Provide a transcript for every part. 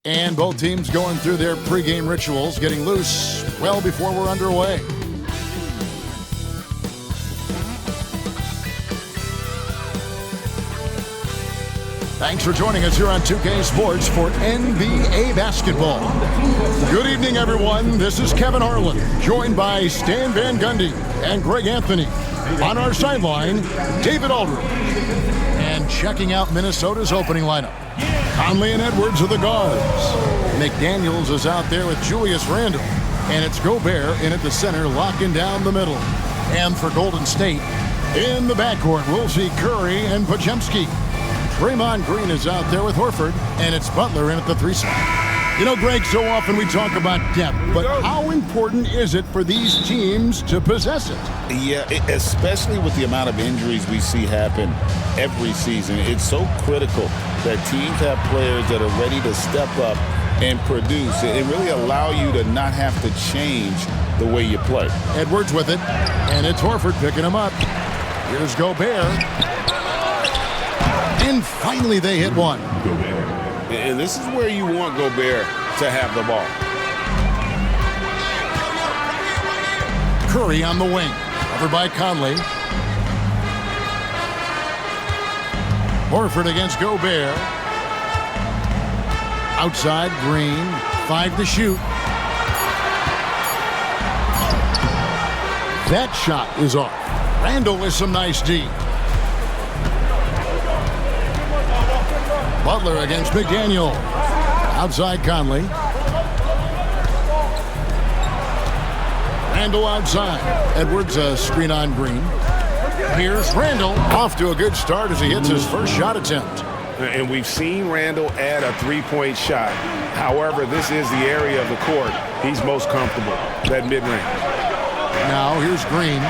And both teams going through their pregame rituals, getting loose well before we're underway. Thanks for joining us here on 2K Sports for NBA basketball. Good evening, everyone. This is Kevin Harlan, joined by Stan Van Gundy and Greg Anthony. On our sideline, David Aldridge. And checking out Minnesota's opening lineup, Conley and Edwards are the guards. McDaniels is out there with Julius Randle. And it's Gobert in at the center, locking down the middle. And for Golden State, in the backcourt, we'll see Curry and Podziemski. Draymond Green is out there with Horford, and it's Butler in at the 3 spot. You know, Greg, so often we talk about depth, but how important is it for these teams to possess it? Yeah, especially with the amount of injuries we see happen every season. It's so critical that teams have players that are ready to step up and produce. It really allows you to not have to change the way you play. Edwards with it, and it's Horford picking him up. Here's Gobert. And finally they hit one. And this is where you want Gobert to have the ball. Curry on the wing. Over by Conley. Horford against Gobert. Outside, Green. 5 to shoot. That shot is off. Randle with some nice D. Butler against McDaniel. Outside Conley. Randle outside. Edwards a screen on Green. Here's Randle. Off to a good start as he hits his first shot attempt. And we've seen Randle add a three-point shot. However, this is the area of the court he's most comfortable, that mid-range. Now here's Green.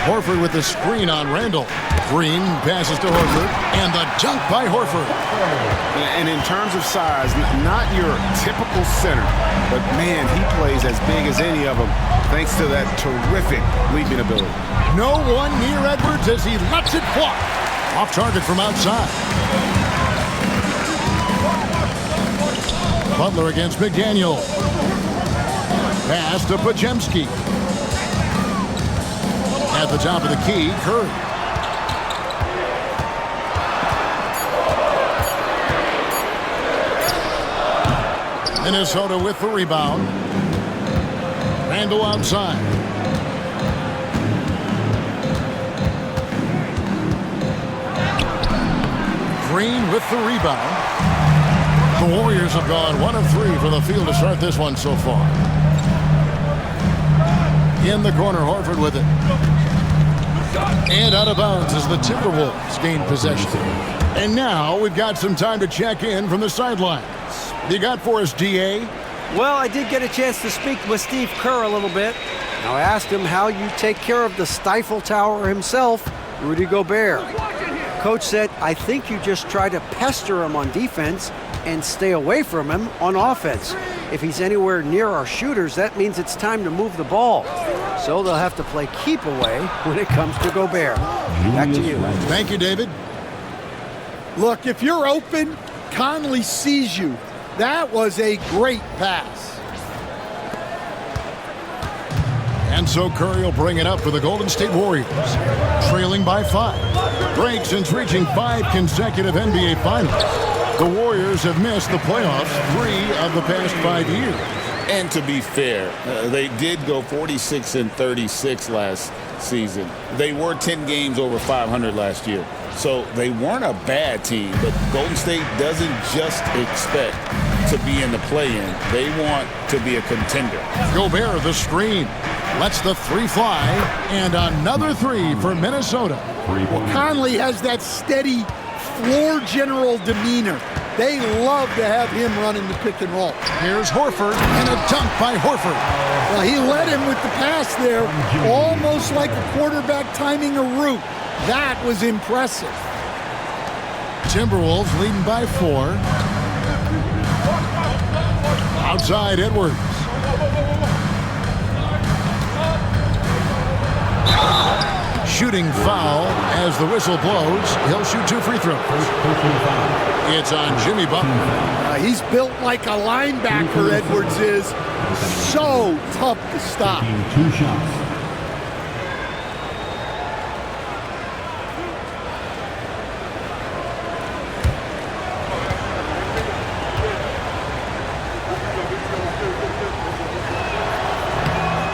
Horford with the screen on Randle. Green passes to Horford, and the dunk by Horford. And in terms of size, not your typical center, but man, he plays as big as any of them thanks to that terrific leaping ability. No one near Edwards as he lets it fly. Off target from outside. Butler against McDaniel. Pass to Podziemski. At the top of the key, Curry. Minnesota with the rebound. Randle outside. Green with the rebound. The Warriors have gone 1 of 3 from the field to start this one so far. In the corner, Horford with it. And out of bounds as the Timberwolves gain possession. And now we've got some time to check in from the sidelines. You got for us, D.A.? Well, I did get a chance to speak with Steve Kerr a little bit. Now, I asked him how you take care of the Stifle Tower himself, Rudy Gobert. Coach said, I think you just try to pester him on defense and stay away from him on offense. If he's anywhere near our shooters, that means it's time to move the ball. So they'll have to play keep away when it comes to Gobert. Back to you. Thank you, David. Look, if you're open, Conley sees you. That was a great pass. And so Curry will bring it up for the Golden State Warriors. Trailing by 5. Break since reaching 5 consecutive NBA Finals. The Warriors have missed the playoffs 3 of the past 5 years. And to be fair, they did go 46-36 last season. They were 10 games over 500 last year. So they weren't a bad team, but Golden State doesn't just expect to be in the play-in. They want to be a contender. Gobert the screen. Lets the 3 fly. And another 3 for Minnesota. Well, Conley has that steady floor general demeanor. They love to have him running the pick and roll. Here's Horford, and a dunk by Horford. Well, he led him with the pass there, almost like a quarterback timing a route. That was impressive. Timberwolves leading by 4. Outside Edwards. shooting foul as the whistle blows. He'll shoot 2 free throws. It's on Jimmy Butler. He's built like a linebacker, Edwards is. So tough to stop. 2 shots.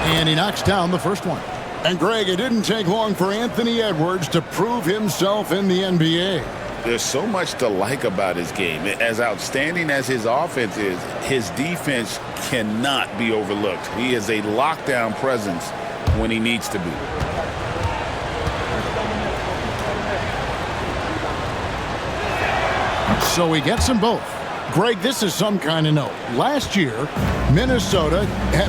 And he knocks down the first one. And Greg, it didn't take long for Anthony Edwards to prove himself in the NBA. There's so much to like about his game. As outstanding as his offense is, his defense cannot be overlooked. He is a lockdown presence when he needs to be. So he gets them both. Greg, this is some kind of note. Last year, Minnesota,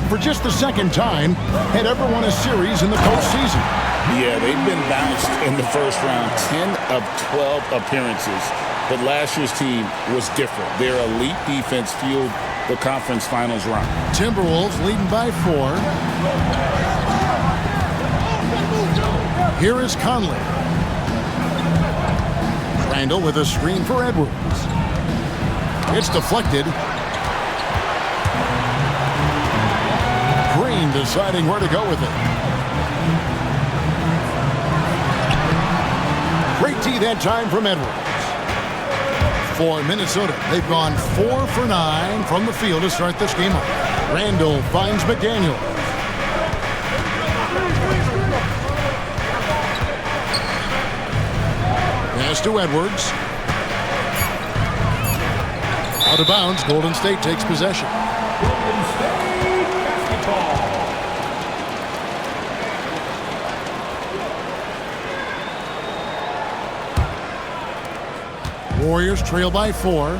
for just the second time, had ever won a series in the postseason. Yeah, they've been bounced in the first round 10 of 12 appearances. But last year's team was different. Their elite defense fueled the conference finals run. Timberwolves leading by 4. Here is Conley. Randall with a screen for Edwards. It's deflected. Green deciding where to go with it. Great D that time from Edwards. For Minnesota, they've gone 4 for 9 from the field to start this game off. Randall finds McDaniel. Pass to Edwards. Out of bounds, Golden State takes possession. Golden State basketball. Warriors trail by 4.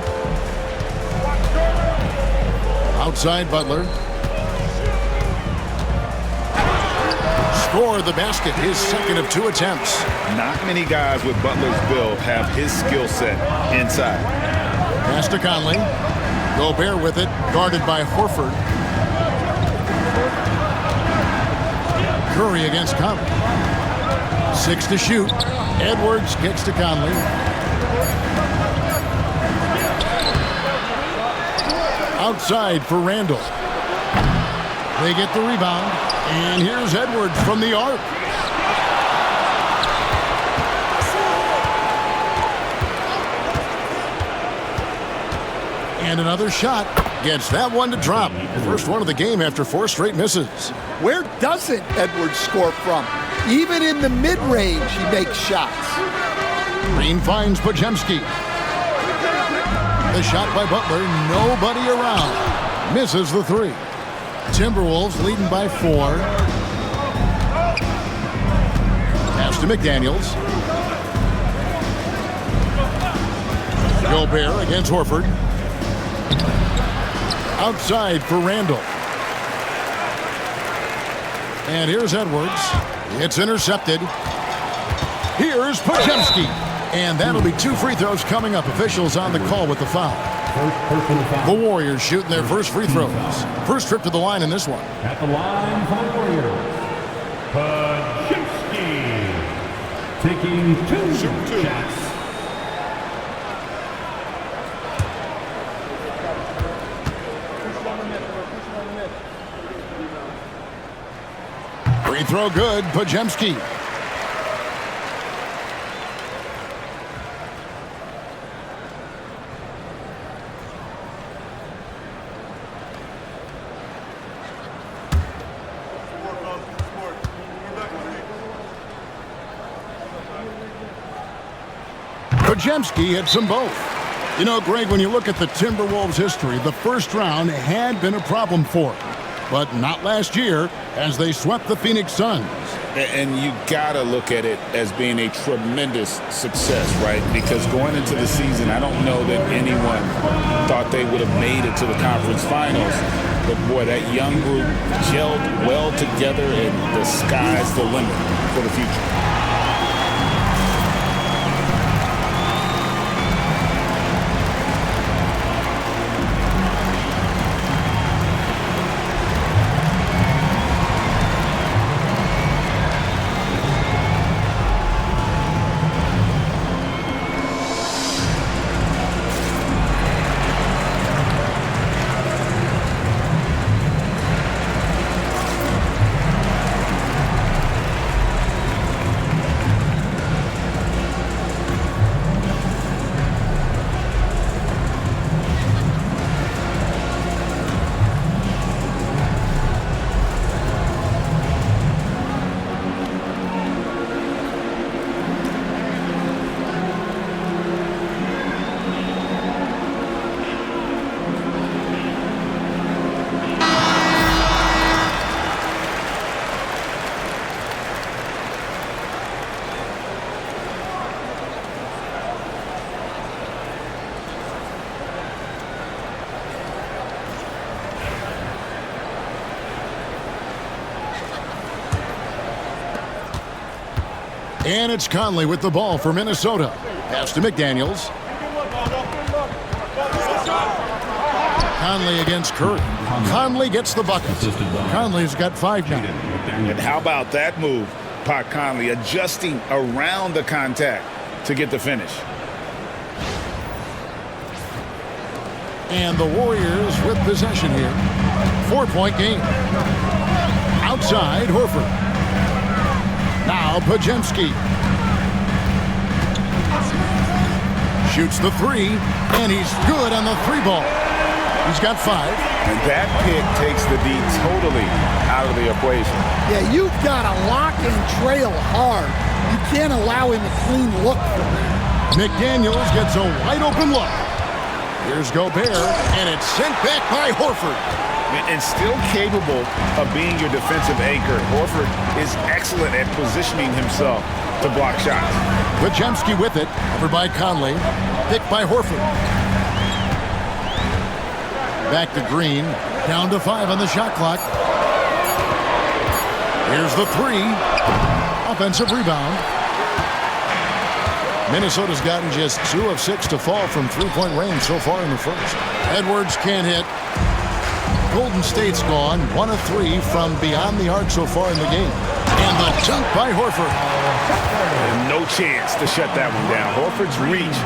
Outside Butler. Score the basket, his second of 2 attempts. Not many guys with Butler's build have his skill set inside. Pass to Conley. Gobert with it, guarded by Horford. Curry against Conley. 6 to shoot. Edwards kicks to Conley. Outside for Randall. They get the rebound. And here's Edwards from the arc. And another shot. Gets that one to drop. First one of the game after 4 straight misses. Where doesn't Edwards score from? Even in the mid-range, he makes shots. Green finds Podziemski. The shot by Butler, nobody around. Misses the 3. Timberwolves leading by 4. Pass to McDaniels. Gobert against Horford. Outside for Randall. And here's Edwards. It's intercepted. Here's Podziemski. And that'll be 2 free throws coming up. Officials on the call with the foul. The Warriors shooting their first free throws. First trip to the line in this one. At the line for the Warriors, Podziemski taking 2 shots. Free throw good, Podziemski. Podziemski hits them both. You know, Greg, when you look at the Timberwolves' history, the first round had been a problem for them. But not last year, as they swept the Phoenix Suns. And you got to look at it as being a tremendous success, right? Because going into the season, I don't know that anyone thought they would have made it to the conference finals. But, boy, that young group gelled well together, and the sky's the limit for the future. And it's Conley with the ball for Minnesota. Pass to McDaniels. Conley against Curry. Conley gets the bucket. Conley's got 5 now. And how about that move? Pat Conley adjusting around the contact to get the finish. And the Warriors with possession here. 4-point game. Outside, Horford. Now Podziemski. Shoots the 3, and he's good on the 3 ball. He's got 5. And that pick takes the D totally out of the equation. Yeah, you've got to lock and trail hard. You can't allow him a clean look from that. McDaniels gets a wide open look. Here's Gobert, and it's sent back by Horford. And still capable of being your defensive anchor, Horford is excellent at positioning himself to block shots. Podziemski with it, covered by Conley, picked by Horford. Back to Green, down to 5 on the shot clock. Here's the 3, offensive rebound. Minnesota's gotten just 2 of 6 to fall from 3-point range so far in the first. Edwards can't hit. Golden State's gone 1 of 3 from beyond the arc so far in the game. And the dunk by Horford. And no chance to shut that one down. Horford's reach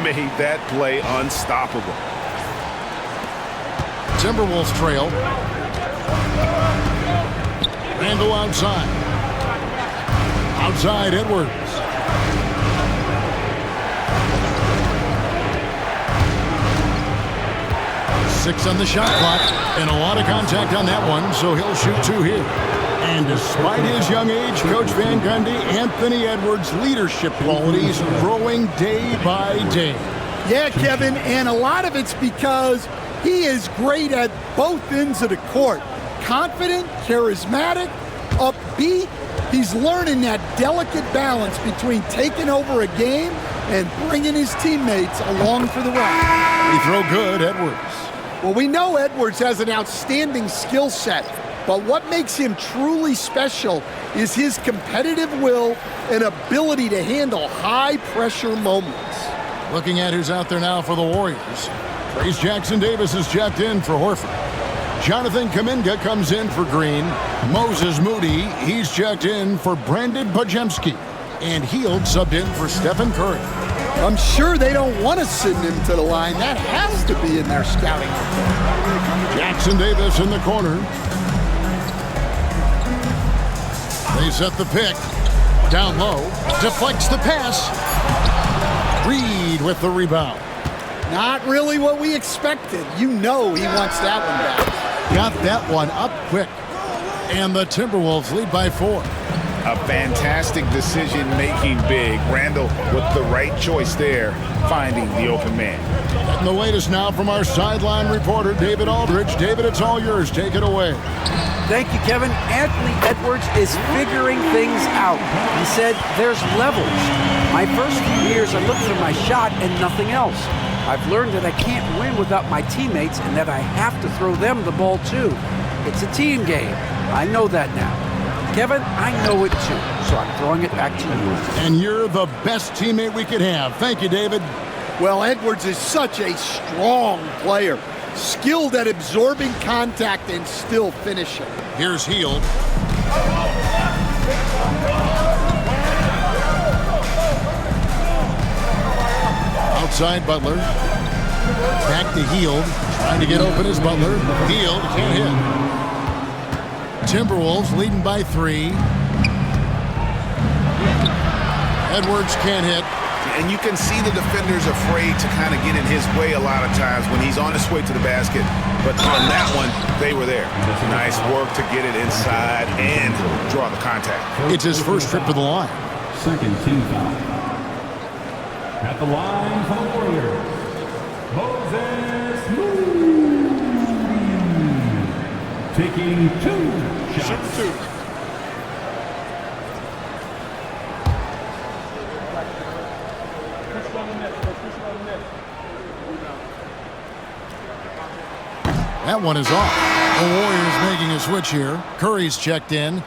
made that play unstoppable. Timberwolves trail. Randall outside. Outside, Edwards. Six on the shot clock, and a lot of contact on that one, so he'll shoot 2 here. And despite his young age, Coach Van Gundy, Anthony Edwards' leadership qualities growing day by day. Yeah, Kevin, and a lot of it's because he is great at both ends of the court. Confident, charismatic, upbeat. He's learning that delicate balance between taking over a game and bringing his teammates along for the ride. He throw good, Edwards. Well, we know Edwards has an outstanding skill set, but what makes him truly special is his competitive will and ability to handle high-pressure moments. Looking at who's out there now for the Warriors. Trace Jackson-Davis is checked in for Horford. Jonathan Kuminga comes in for Green. Moses Moody, he's checked in for Brandon Podziemski. And Hield subbed in for Stephen Curry. I'm sure they don't want to send him to the line. That has to be in their scouting report. Jackson-Davis in the corner. They set the pick. Down low. Deflects the pass. Reed with the rebound. Not really what we expected. You know he wants that one back. Got that one up quick. And the Timberwolves lead by 4. A fantastic decision-making big. Randall with the right choice there, finding the open man. And the latest now from our sideline reporter, David Aldridge. David, it's all yours. Take it away. Thank you, Kevin. Anthony Edwards is figuring things out. He said there's levels. My first few years, I looked for my shot and nothing else. I've learned that I can't win without my teammates and that I have to throw them the ball too. It's a team game. I know that now. Kevin, I know it too, so I'm throwing it back to you. And you're the best teammate we could have. Thank you, David. Well, Edwards is such a strong player, skilled at absorbing contact and still finishing. Here's Hield. Outside Butler. Back to Hield. Trying to get open as Butler. Hield can't hit. Timberwolves leading by 3. Edwards can't hit. And you can see the defenders afraid to kind of get in his way a lot of times when he's on his way to the basket. But on that one, they were there. Nice work to get it inside and draw the contact. It's his first trip to the line. Second team foul. At the line for the Warriors, Moses Moody. Taking 2 shots. That one is off. The Warriors making a switch here. Curry's checked in.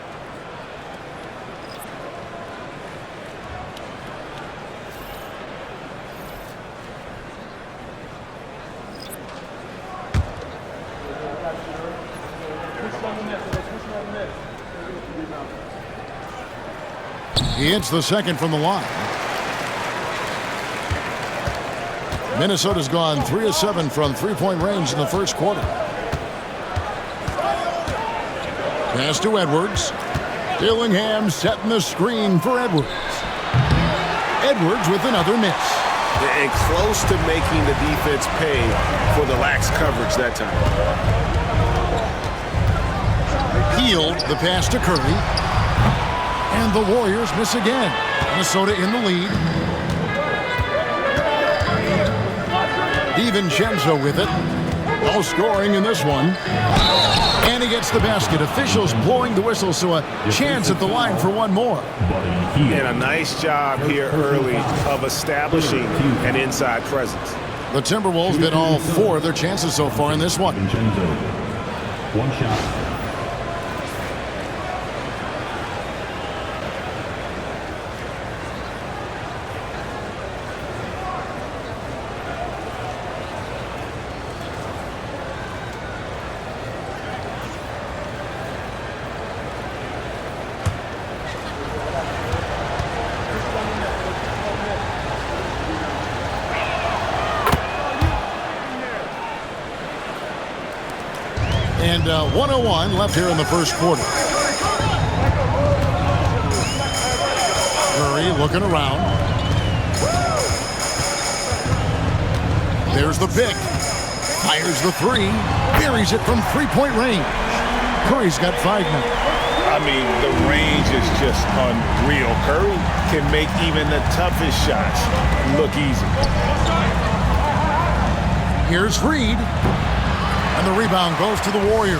He hits the second from the line. Minnesota's gone 3 of 7 from three-point range in the first quarter. Pass to Edwards. Dillingham setting the screen for Edwards. Edwards with another miss. And close to making the defense pay for the lax coverage that time. Healed the pass to Curry. And the Warriors miss again. Minnesota in the lead. DiVincenzo with it. No scoring in this one. And he gets the basket. Officials blowing the whistle, so a chance at the line for one more. And a nice job here early of establishing an inside presence. The Timberwolves get all 4 of their chances so far in this one. One shot. And 1:01 left here in the first quarter. Curry looking around. There's the pick. Fires the three. Buries it from three-point range. Curry's got 5 now. I mean, the range is just unreal. Curry can make even the toughest shots look easy. Here's Reed. And the rebound goes to the Warriors.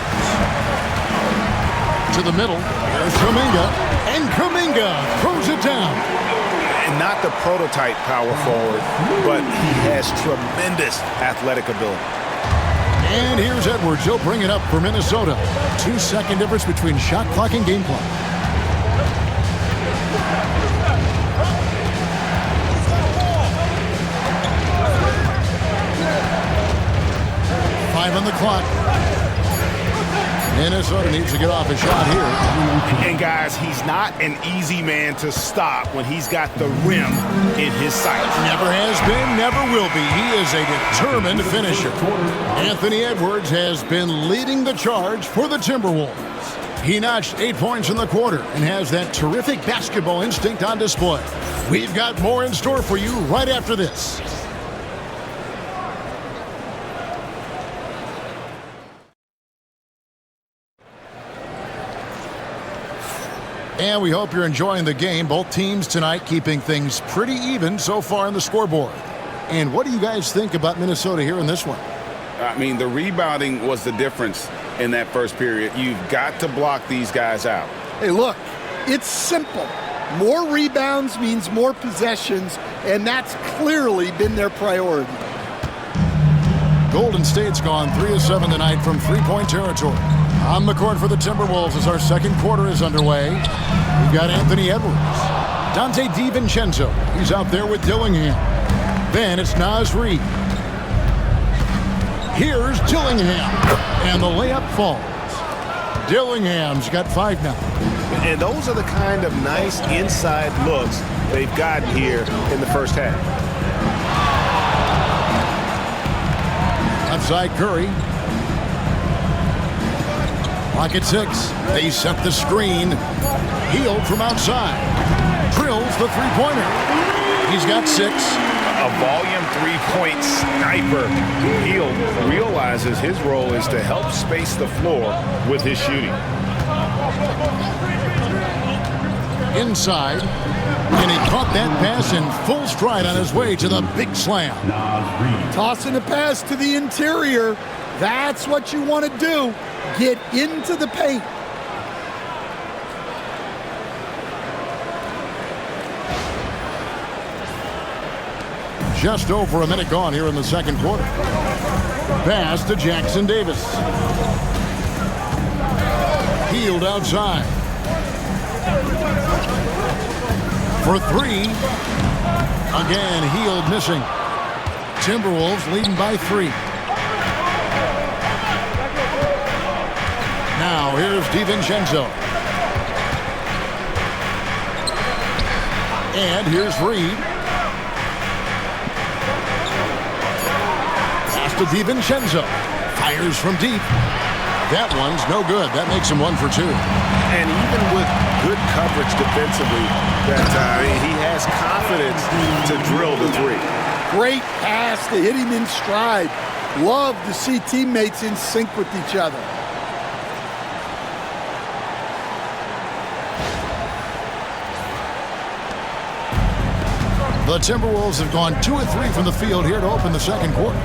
To the middle. Here's Kuminga. And Kuminga throws it down. And not the prototype power forward, but he has tremendous athletic ability. And here's Edwards. He'll bring it up for Minnesota. 2-second difference between shot clock and game clock. On the clock. Minnesota needs to get off a shot here. And guys, he's not an easy man to stop when he's got the rim in his sights. Never has been, never will be. He is a determined finisher. Anthony Edwards has been leading the charge for the Timberwolves. He notched 8 points in the quarter and has that terrific basketball instinct on display. We've got more in store for you right after this. And we hope you're enjoying the game. Both teams tonight keeping things pretty even so far on the scoreboard. And what do you guys think about Minnesota here in this one? I mean, the rebounding was the difference in that first period. You've got to block these guys out. Hey, look, it's simple. More rebounds means more possessions, and that's clearly been their priority. Golden State's gone 3 of 7 tonight from three-point territory. On the court for the Timberwolves as our second quarter is underway. We've got Anthony Edwards. Dante DiVincenzo. He's out there with Dillingham. Then it's Naz Reid. Here's Dillingham. And the layup falls. Dillingham's got 5 now. And those are the kind of nice inside looks they've gotten here in the first half. Outside Curry. Clock at 6. They set the screen. Healed from outside. Drills the three-pointer. He's got 6. A volume three-point sniper. Hield realizes his role is to help space the floor with his shooting. Inside. And he caught that pass in full stride on his way to the big slam. Tossing a pass to the interior. That's what you want to do. Get into the paint. Just over a minute gone here in the second quarter. Pass to Jackson Davis. Healed outside. For 3. Again, Healed missing. Timberwolves leading by 3. Now here's DiVincenzo. And here's Reed. Pass to DiVincenzo. Fires from deep. That one's no good. That makes him 1 for 2. And even with good coverage defensively, he has confidence to drill the three. Great pass to hit him in stride. Love to see teammates in sync with each other. The Timberwolves have gone 2 of 3 from the field here to open the second quarter.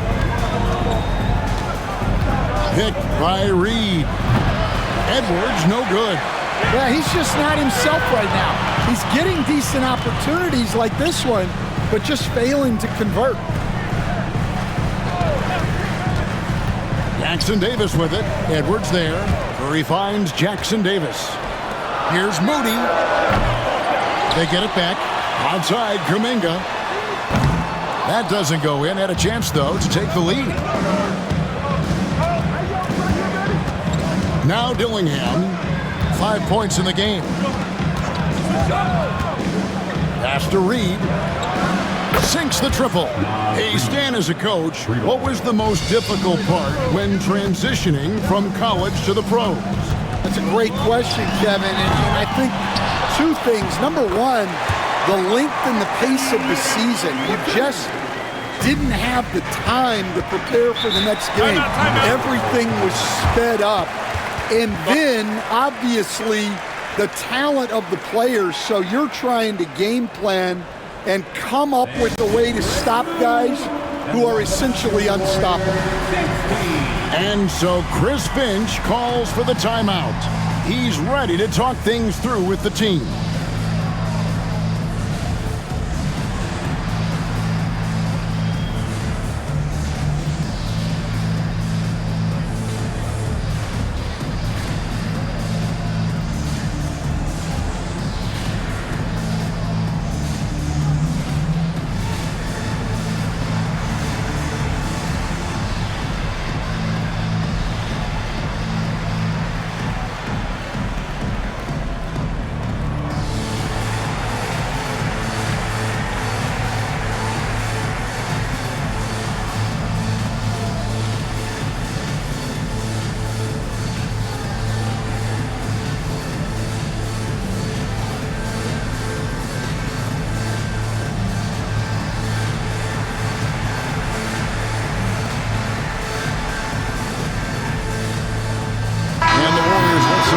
Picked by Reed. Edwards, no good. Yeah, he's just not himself right now. He's getting decent opportunities like this one, but just failing to convert. Jackson Davis with it. Edwards there. Curry finds Jackson Davis. Here's Moody. They get it back. Outside, Kuminga. That doesn't go in. Had a chance, though, to take the lead. Now Dillingham. 5 points in the game. Pass to Reed. Sinks the triple. Hey, Stan, as a coach, what was the most difficult part when transitioning from college to the pros? That's a great question, Kevin. And I think 2 things. Number one, the length and the pace of the season. You just didn't have the time to prepare for the next game. Everything was sped up. And then, obviously, the talent of the players. So you're trying to game plan and come up with a way to stop guys who are essentially unstoppable. And so Chris Finch calls for the timeout. He's ready to talk things through with the team.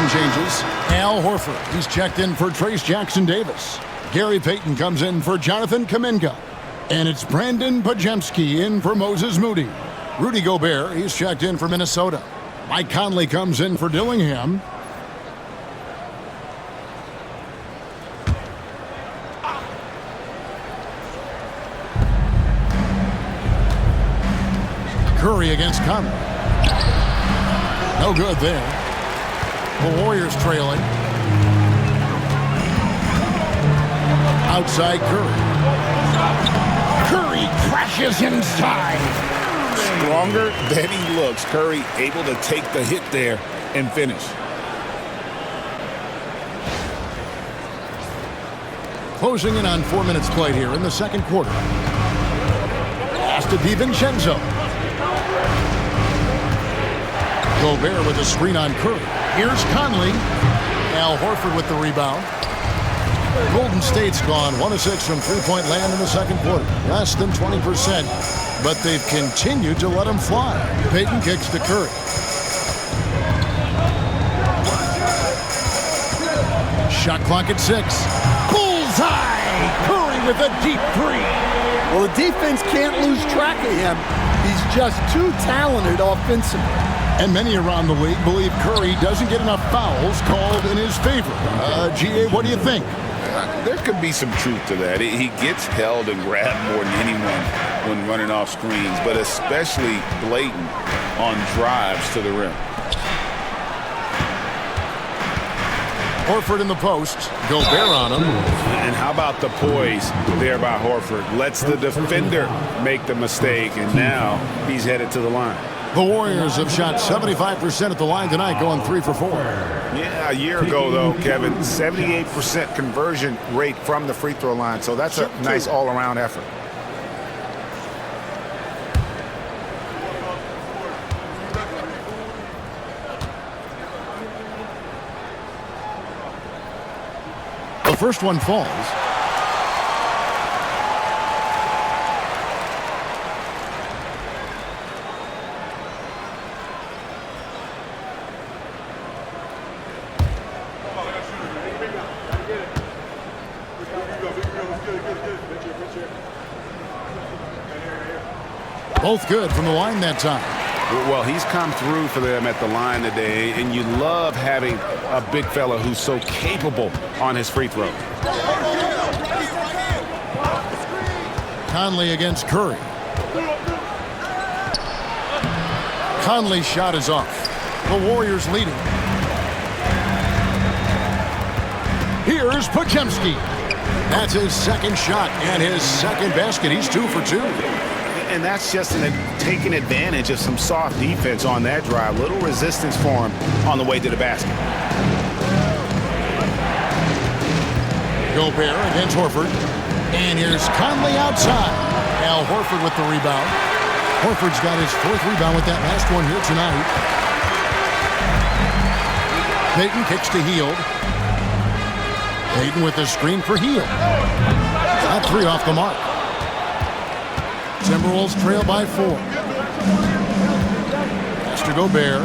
Changes. Al Horford, he's checked in for Trace Jackson Davis. Gary Payton comes in for Jonathan Kuminga. And it's Brandon Pajemski in for Moses Moody. Rudy Gobert, he's checked in for Minnesota. Mike Conley comes in for Dillingham. Curry against Conley. No good there. The Warriors trailing. Outside Curry. Curry crashes inside. Stronger than he looks. Curry able to take the hit there and finish. Closing in on 4 minutes played here in the second quarter. Pass to DiVincenzo. Gobert with a screen on Curry. Here's Conley. Al Horford with the rebound. Golden State's gone 1 of 6 from three-point land in the second quarter. Less than 20%, but they've continued to let them fly. Payton kicks to Curry. Shot clock at 6. Bullseye! Curry with a deep 3. Well, the defense can't lose track of him. He's just too talented offensively. And many around the league believe Curry doesn't get enough fouls called in his favor. GA, what do you think? There could be some truth to that. He gets held and grabbed more than anyone when running off screens, but especially blatant on drives to the rim. Horford in the post. Gobert on him. And how about the poise there by Horford? Lets the defender make the mistake, and now he's headed to the line. The Warriors have shot 75% at the line tonight, going 3 for 4. Yeah, a year ago, though, Kevin, 78% conversion rate from the free throw line. So that's a nice all-around effort. The first one falls. Both good from the line that time. Well, he's come through for them at the line today, and you love having a big fella who's so capable on his free throw. Conley against Curry. Conley's shot is off. The Warriors leading. Here's Podziemski. That's his second shot and his second basket. He's 2 for 2. And that's just taking advantage of some soft defense on that drive. Little resistance for him on the way to the basket. Gobert against Horford. And here's Conley outside. Al Horford with the rebound. Horford's got his 4th rebound with that last one here tonight. Payton kicks to Hield. Payton with the screen for Hield. That 3 off the mark. Timberwolves trail by 4. Pass to Gobert.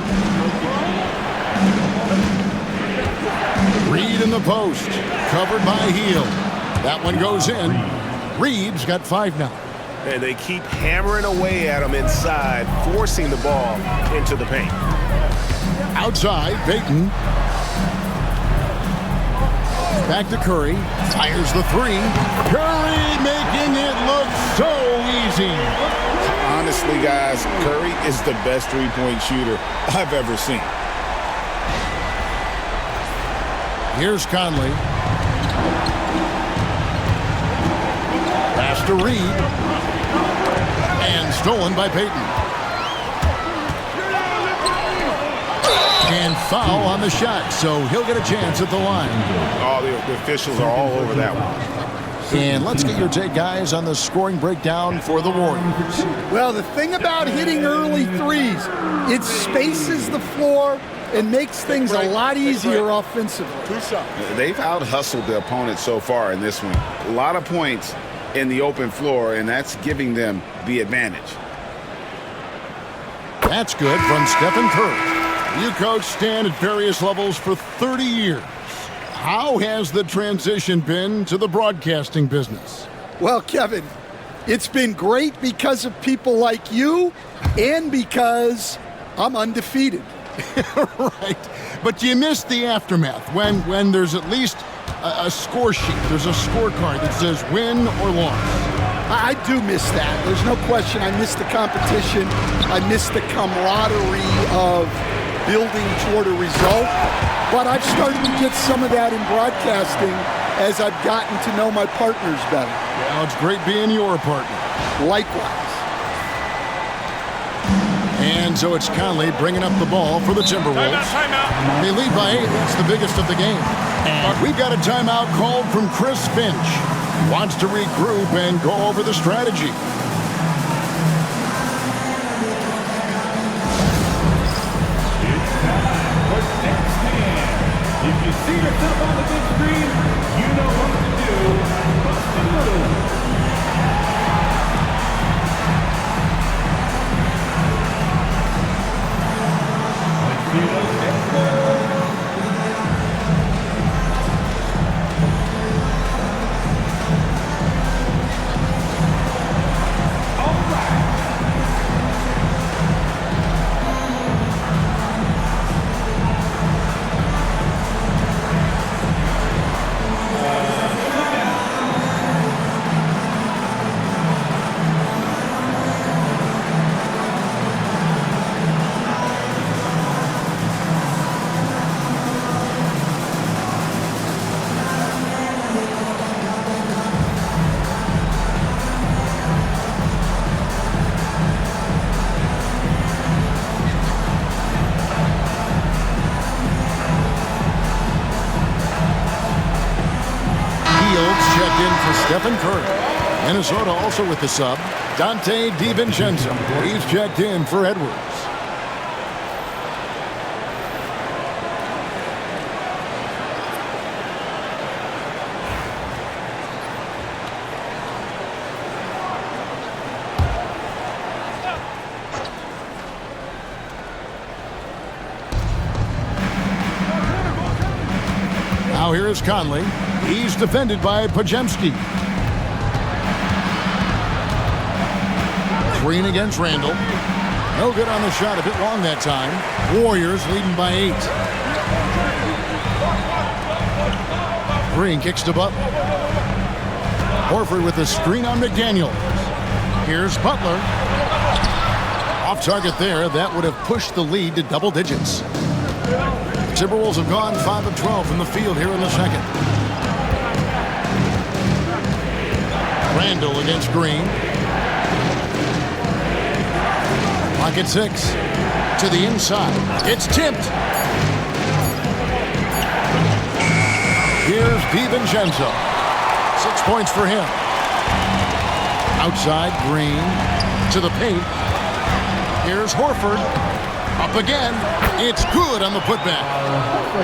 Reed in the post. Covered by Hield. That one goes in. Reed's got 5 now. And they keep hammering away at him inside, forcing the ball into the paint. Outside, Payton. Back to Curry. Fires the 3. Curry making it look so easy. Honestly, guys, Curry is the best three-point shooter I've ever seen. Here's Conley. Pass to Reed. And stolen by Payton. And foul on the shot, so he'll get a chance at the line. Oh, the officials are all over that one. And let's get your take, guys, on the scoring breakdown for the Warriors. Well, the thing about hitting early threes, it spaces the floor and makes things a lot easier offensively. They've out-hustled the opponent so far in this one. A lot of points in the open floor, and that's giving them the advantage. That's good from Stephen Curry. You coached Stan at various levels for 30 years. How has the transition been to the broadcasting business? Well, Kevin, it's been great because of people like you and because I'm undefeated. Right. But you missed the aftermath when there's at least a score sheet. There's a scorecard that says win or loss. I do miss that. There's no question. I miss the competition. I miss the camaraderie of building toward a result. But I've started to get some of that in broadcasting as I've gotten to know my partners better. Well, it's great being your partner. Likewise. And so it's Conley bringing up the ball for the Timberwolves. Timeout. They lead by 8. That's the biggest of the game. And we've got a timeout called from Chris Finch. Wants to regroup and go over the strategy. If you see yourself on the big screen, you know what to do. Bust a move. Let's see those extras. Fields checked in for Stephen Curry. Minnesota also with the sub. Dante DiVincenzo. He's checked in for Edwards. Now here is Conley. He's defended by Pajemski. Green against Randall. No good on the shot. A bit long that time. Warriors leading by 8. Green kicks to Butler. Horford with the screen on McDaniels. Here's Butler. Off target there. That would have pushed the lead to double digits. The Timberwolves have gone 5 of 12 from the field here in the second. Randall against Green. Pocket 6 to the inside. It's tipped. Here's DiVincenzo. 6 points for him. Outside, Green to the paint. Here's Horford. Up again. It's good on the putback.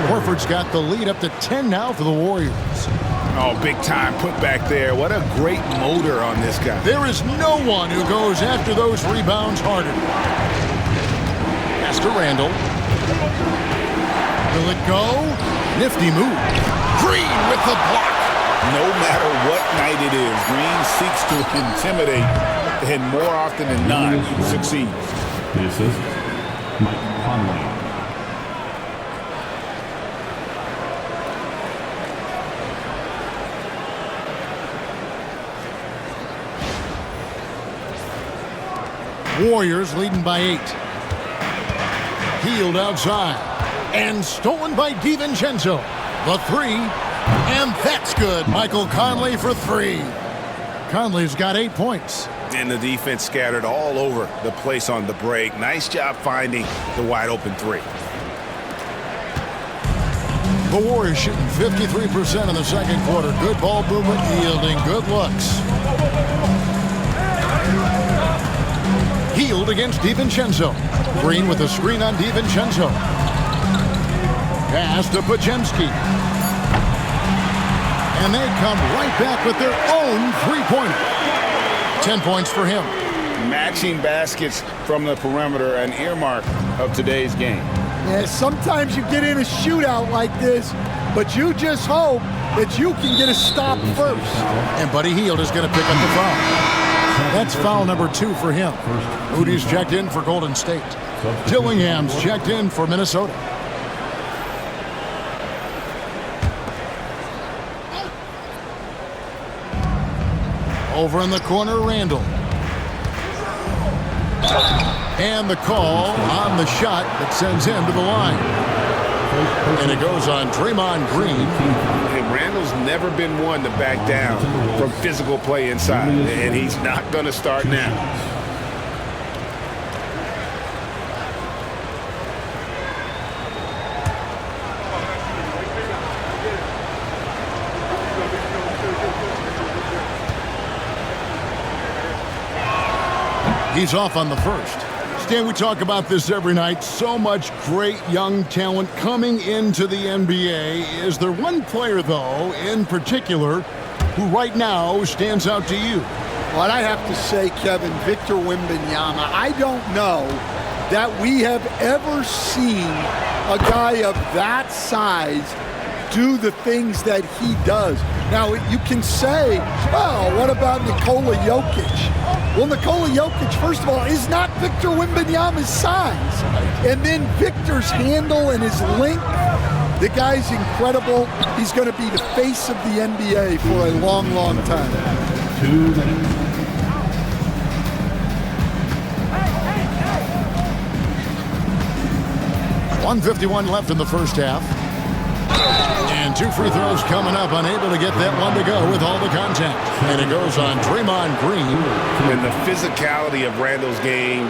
Horford's got the lead up to 10 now for the Warriors. Oh, big time putback there. What a great motor on this guy. There is no one who goes after those rebounds harder. Pass to Randall. Will it go? Nifty move. Green with the block. No matter what night it is, Green seeks to intimidate and more often than not succeeds. The assist, Mike Conley. Warriors leading by 8. Healed outside. And stolen by DiVincenzo. The 3. And that's good. Michael Conley for 3. Conley's got 8 points. And the defense scattered all over the place on the break. Nice job finding the wide open 3. The Warriors shooting 53% in the second quarter. Good ball movement, yielding good looks. Healed against DiVincenzo. Green with a screen on DiVincenzo. Pass to Pajemski. And they come right back with their own three-pointer. 10 points for him. Matching baskets from the perimeter, an earmark of today's game. Yeah, sometimes you get in a shootout like this, but you just hope that you can get a stop first. And Buddy Hield is going to pick up the foul. That's foul number 2 for him. Moody's checked in for Golden State. Dillingham's checked in for Minnesota. Over in the corner, Randall. And the call on the shot that sends him to the line. And it goes on Draymond Green. And Randall's never been one to back down from physical play inside. And he's not going to start now. He's off on the first. Stan, we talk about this every night. So much great young talent coming into the NBA. Is there one player, though, in particular, who right now stands out to you? Well, I have to say, Kevin, Victor Wembanyama. I don't know that we have ever seen a guy of that size do the things that he does. Now, you can say, well, what about Nikola Jokic? Well, Nikola Jokic, first of all, is not Victor Wembanyama's size. And then Victor's handle and his length, the guy's incredible. He's going to be the face of the NBA for a long, long time. 2 minutes. 1:51 left in the first half. And 2 free throws coming up, unable to get that one to go with all the contact. And it goes on Draymond Green. And the physicality of Randall's game,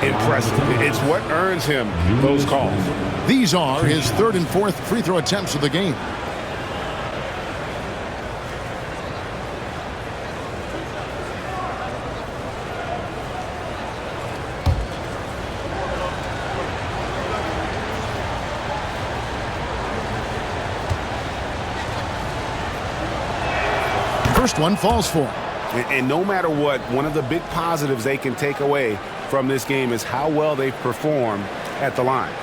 impressive. It's what earns him those calls. These are his 3rd and 4th free throw attempts of the game. first one falls for him. And no matter what, one of the big positives they can take away from this game is how well they perform at the line.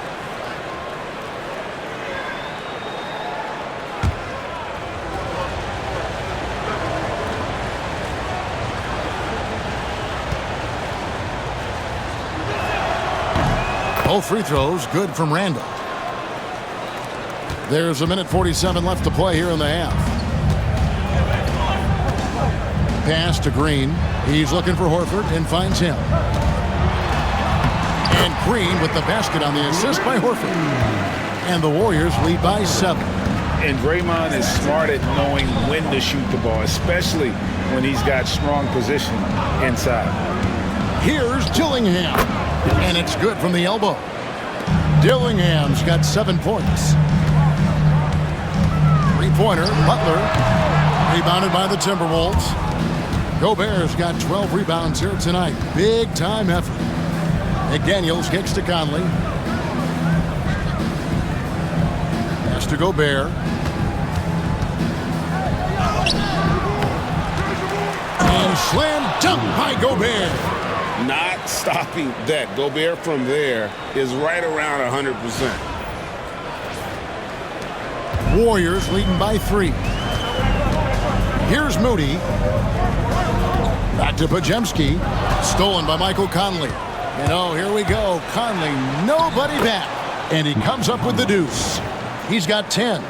Both free throws good from Randall. There's a minute 47 left to play here in the half. Pass to Green. He's looking for Horford and finds him. And Green with the basket on the assist by Horford. And the Warriors lead by 7. And Draymond is smart at knowing when to shoot the ball, especially when he's got strong position inside. Here's Dillingham. And it's good from the elbow. Dillingham's got 7 points. Three-pointer, Butler. Rebounded by the Timberwolves. Gobert's got 12 rebounds here tonight. Big-time effort. McDaniels kicks to Conley. Pass to Gobert. And slam dunk by Gobert. Not stopping that. Gobert from there is right around 100%. Warriors leading by 3. Here's Moody. Back to Podziemski. Stolen by Michael Conley. And oh, here we go. Conley, nobody back. And he comes up with the deuce. He's got 10.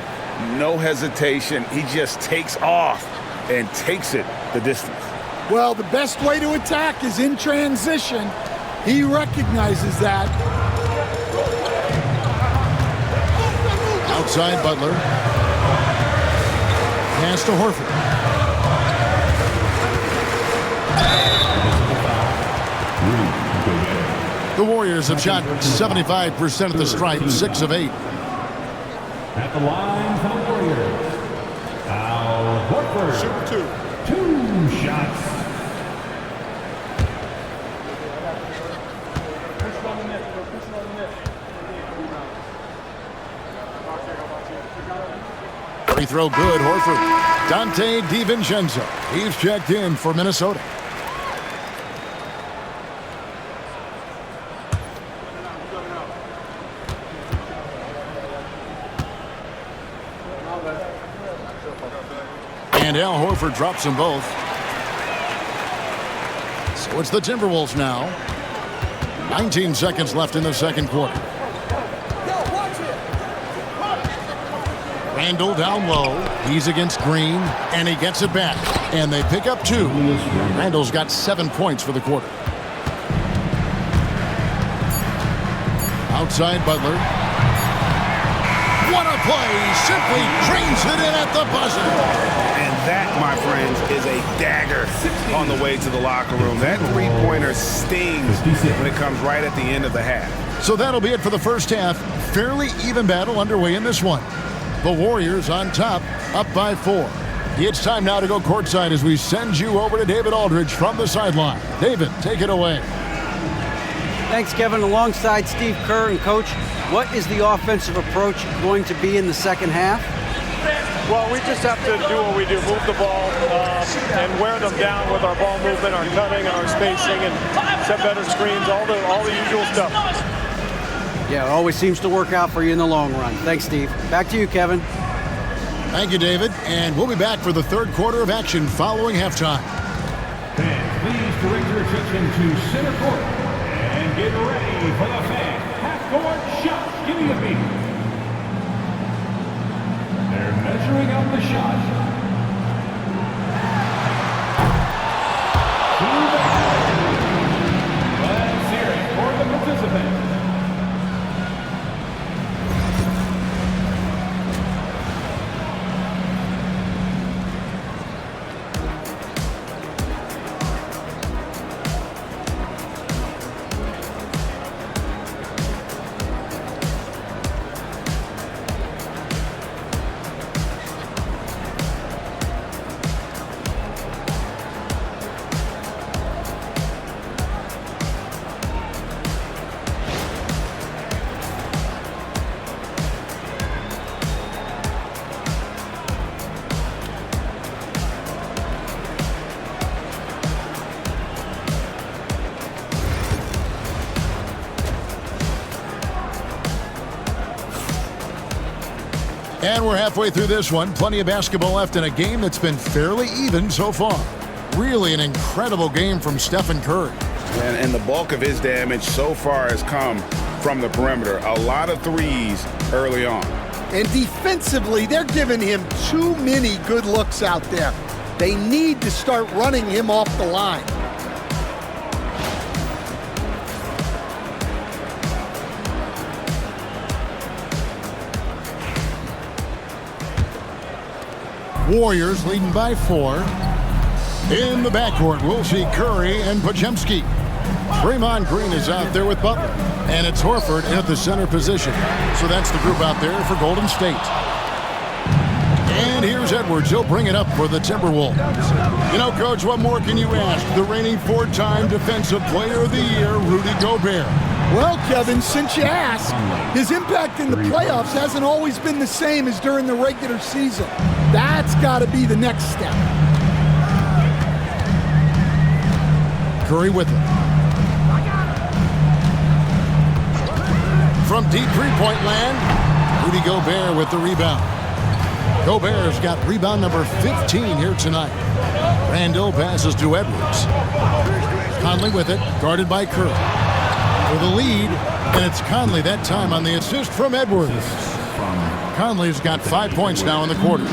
No hesitation. He just takes off and takes it the distance. Well, the best way to attack is in transition. He recognizes that. Outside Butler. Pass to Horford. The Warriors have shot 75% at the stripe, 6 of 8. At the line for the Warriors, Al Horford. Shoot 2. 2 shots. Free throw good, Horford. Dante DiVincenzo. He's checked in for Minnesota. And Al Horford drops them both. So it's the Timberwolves now. 19 seconds left in the second quarter. Randall down low. He's against Green, and he gets it back. And they pick up 2. Randall's got 7 points for the quarter. Outside Butler. What a play! Simply drains it in at the buzzer. And that, my friends, is a dagger on the way to the locker room. That three-pointer stings when it comes right at the end of the half. So that'll be it for the first half. Fairly even battle underway in this one. The Warriors on top, up by 4. It's time now to go courtside as we send you over to David Aldridge from the sideline. David, take it away. Thanks, Kevin. Alongside Steve Kerr and Coach, what is the offensive approach going to be in the second half? Well, we just have to do what we do, move the ball and wear them down with our ball movement, our cutting, and our spacing, and set better screens, all the usual stuff. Yeah, it always seems to work out for you in the long run. Thanks, Steve. Back to you, Kevin. Thank you, David. And we'll be back for the third quarter of action following halftime. Fans, please direct your attention to center court and get ready for the fan half-court shot. Give me a beat. They're measuring out the shot. Let's hear it for the participants. And we're halfway through this one. Plenty of basketball left in a game that's been fairly even so far. Really an incredible game from Stephen Curry. And the bulk of his damage so far has come from the perimeter. A lot of threes early on. And defensively, they're giving him too many good looks out there. They need to start running him off the line. Warriors leading by 4. In the backcourt, we'll see Curry and Podziemski. Draymond Green is out there with Butler. And it's Horford at the center position. So that's the group out there for Golden State. And here's Edwards. He'll bring it up for the Timberwolves. You know, Coach, what more can you ask? The reigning 4-time Defensive Player of the Year, Rudy Gobert. Well, Kevin, since you ask, his impact in the playoffs hasn't always been the same as during the regular season. That's got to be the next step. Curry with it. From deep three-point land, Rudy Gobert with the rebound. Gobert's got rebound number 15 here tonight. Randall passes to Edwards. Conley with it, guarded by Curry. For the lead, and it's Conley that time on the assist from Edwards. Conley's got 5 points now in the quarter.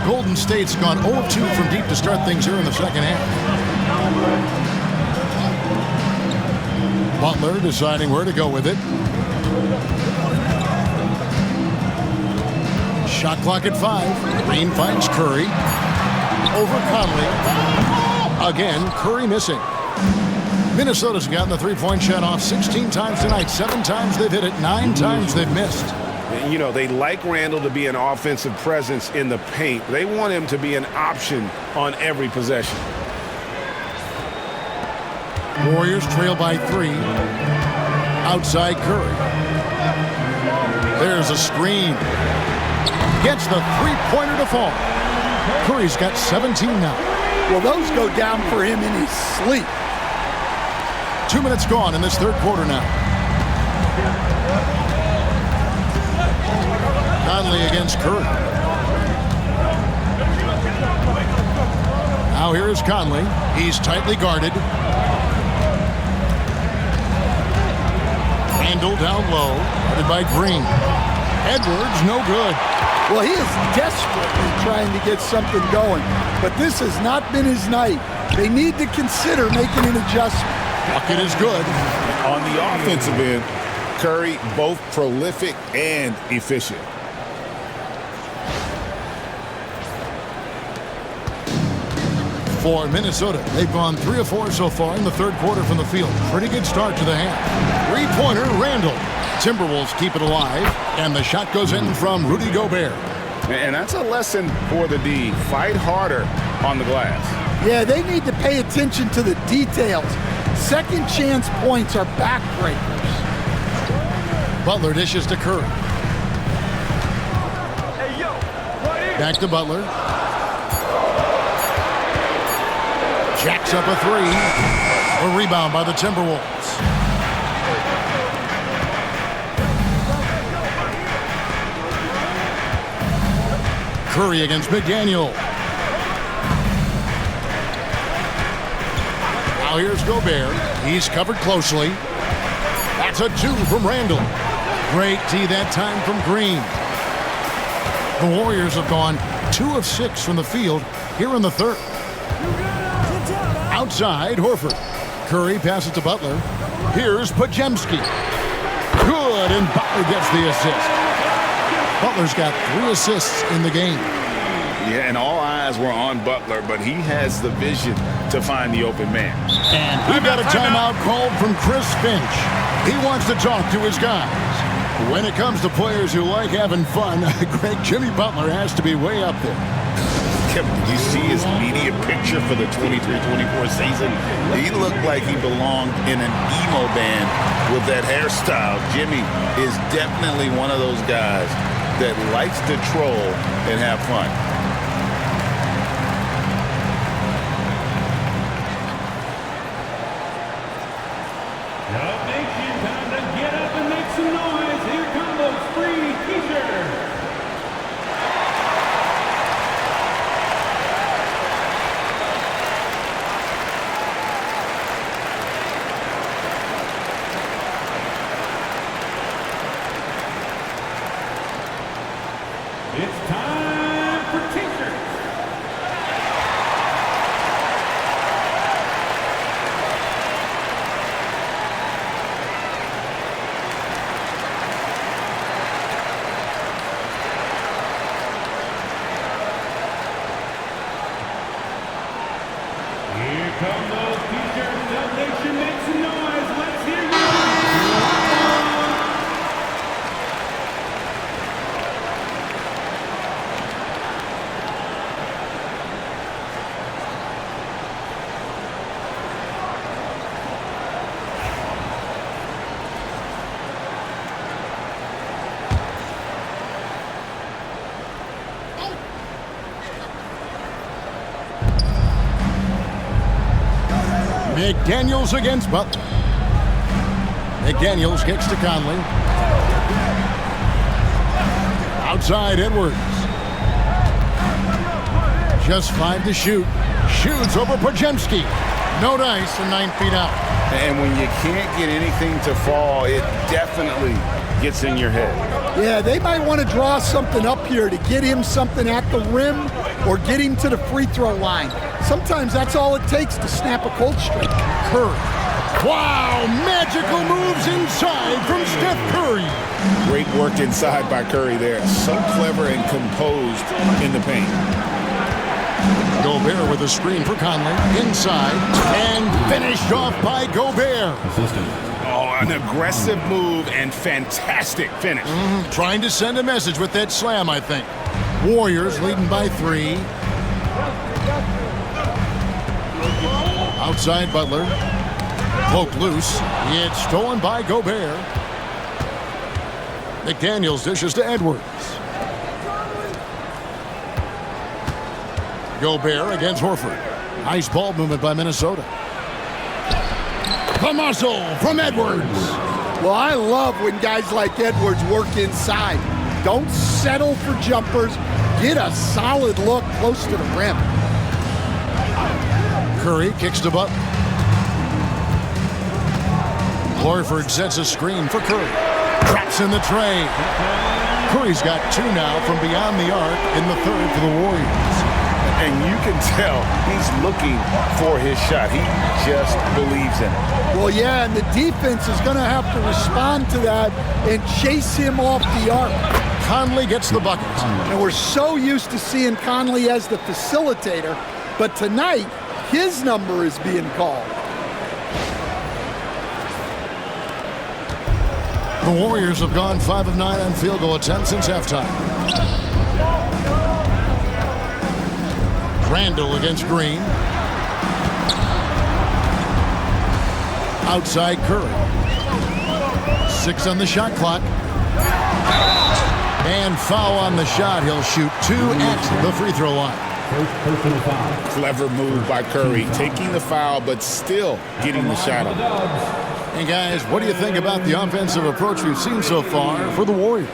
Golden State's gone 0-2 from deep to start things here in the second half. Butler deciding where to go with it. Shot clock at 5. Green finds Curry. Over Conley. Again, Curry missing. Minnesota's gotten the three-point shot off 16 times tonight. 7 times they've hit it. 9 times they've missed. You know, they like Randall to be an offensive presence in the paint. They want him to be an option on every possession. Warriors trail by 3. Outside Curry. There's a screen. Gets the three-pointer to fall. Curry's got 17 now. Well, those go down for him in his sleep. 2 minutes gone in this third quarter now. Conley against Curry. Now here is Conley. He's tightly guarded. Randall down low, guarded by Green. Edwards, no good. Well, he is desperately trying to get something going, but this has not been his night. They need to consider making an adjustment. Bucket is good. On the offensive end, Curry both prolific and efficient. For Minnesota, they've gone 3 of 4 so far in the third quarter from the field. Pretty good start to the half. Three-pointer, Randall. Timberwolves keep it alive, and the shot goes in from Rudy Gobert. And that's a lesson for the D. Fight harder on the glass. Yeah, they need to pay attention to the details. Second chance points are backbreakers. Butler dishes to Curry. Back to Butler. Jacks up a 3. A rebound by the Timberwolves. Curry against McDaniel. Now here's Gobert. He's covered closely. That's a 2 from Randall. Great D that time from Green. The Warriors have gone 2 of 6 from the field here in the third. Outside, Horford. Curry passes to Butler. Here's Podziemski. Good, and Butler gets the assist. Butler's got 3 assists in the game. Yeah, and all eyes were on Butler, but he has the vision to find the open man. And we've got a timeout called from Chris Finch. He wants to talk to his guys. When it comes to players who like having fun, Greg, Jimmy Butler has to be way up there. Kevin, did you see his media picture for the 23-24 season? He looked like he belonged in an emo band with that hairstyle. Jimmy is definitely one of those guys that likes to troll and have fun. Nation, time to get up and make some noise. Here come those free t-shirts. Come those t-shirts, Dub Nation, make some noise. Let's hear you. McDaniels against Butler. McDaniels kicks to Conley. Outside Edwards. Just 5 to shoot. Shoots over Podziemski. No dice and 9 feet out. And when you can't get anything to fall, it definitely gets in your head. Yeah, they might want to draw something up here to get him something at the rim or get him to the free throw line. Sometimes that's all it takes to snap a cold streak. Curry. Wow, magical moves inside from Steph Curry. Great work inside by Curry there. So clever and composed in the paint. Gobert with a screen for Conley. Inside. And finished off by Gobert. Oh, an aggressive move and fantastic finish. Trying to send a message with that slam, I think. Warriors leading by 3. Outside Butler. Poked loose. It's stolen by Gobert. McDaniels dishes to Edwards. Gobert against Horford. Nice ball movement by Minnesota. The muscle from Edwards. Well, I love when guys like Edwards work inside. Don't settle for jumpers. Get a solid look close to the rim. Curry kicks to Butler. Horford sets a screen for Curry. Traps in the tray. Curry's got 2 now from beyond the arc in the 3rd for the Warriors. And you can tell he's looking for his shot. He just believes in it. Well, yeah, and the defense is going to have to respond to that and chase him off the arc. Conley gets the bucket. And we're so used to seeing Conley as the facilitator, but tonight, his number is being called. The Warriors have gone 5 of 9 on field goal attempts since halftime. Randall against Green. Outside Curry. 6 on the shot clock. And foul on the shot. He'll shoot 2 at the free throw line. Clever move by Curry, taking the foul, but still getting the shot up. Hey guys, what do you think about the offensive approach we've seen so far for the Warriors?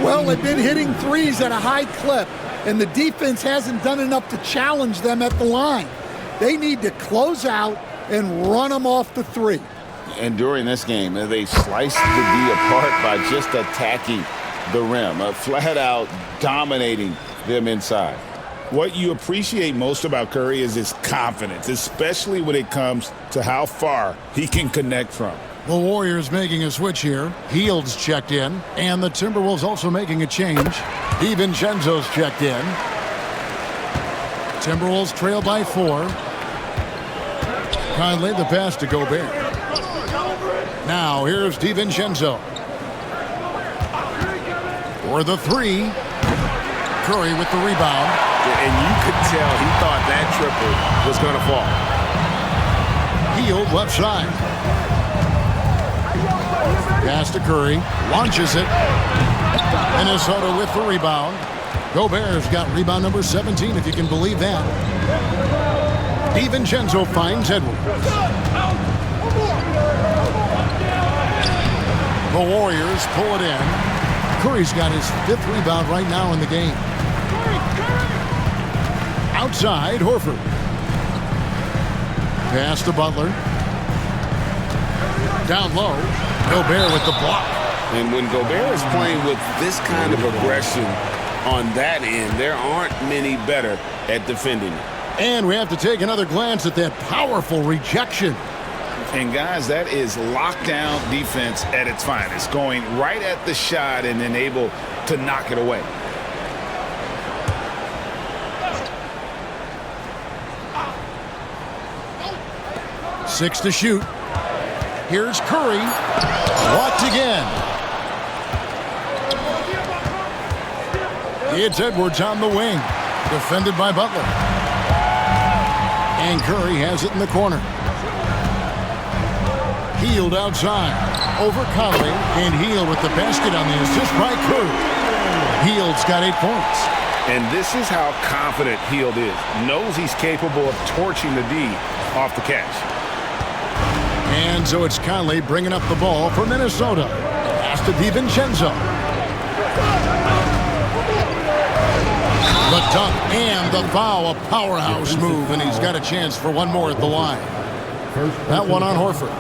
Well, they've been hitting threes at a high clip, and the defense hasn't done enough to challenge them at the line. They need to close out and run them off the 3. And during this game, they sliced the D apart by just attacking the rim, flat out dominating them inside. What you appreciate most about Curry is his confidence, especially when it comes to how far he can connect from. The Warriors making a switch here. Heald's checked in, and the Timberwolves also making a change. DiVincenzo's checked in. Timberwolves trail by 4. Conley the pass to Gobert. Now here's DiVincenzo. For the 3. Curry with the rebound. And you could tell he thought that triple was going to fall. Hield left side. Pass to Curry. Launches it. Minnesota with the rebound. Gobert's got rebound number 17, if you can believe that. DiVincenzo finds Edwards. The Warriors pull it in. Curry's got his 5th rebound right now in the game. Outside, Horford. Pass to Butler. Down low. Gobert with the block. And when Gobert is playing with this kind of aggression on that end, there aren't many better at defending it. And we have to take another glance at that powerful rejection. And guys, that is lockdown defense at its finest, going right at the shot and then able to knock it away. 6 to shoot. Here's Curry. Blocked again. It's Edwards on the wing. Defended by Butler. And Curry has it in the corner. Hield outside. Over Conley. And Hield with the basket on the assist by Curry. Hield's got 8 points. And this is how confident Hield is. Knows he's capable of torching the D off the catch. And so it's Conley bringing up the ball for Minnesota. Pass to DiVincenzo. The dunk and the foul, a powerhouse move, and he's got a chance for one more at the line. That one on Horford.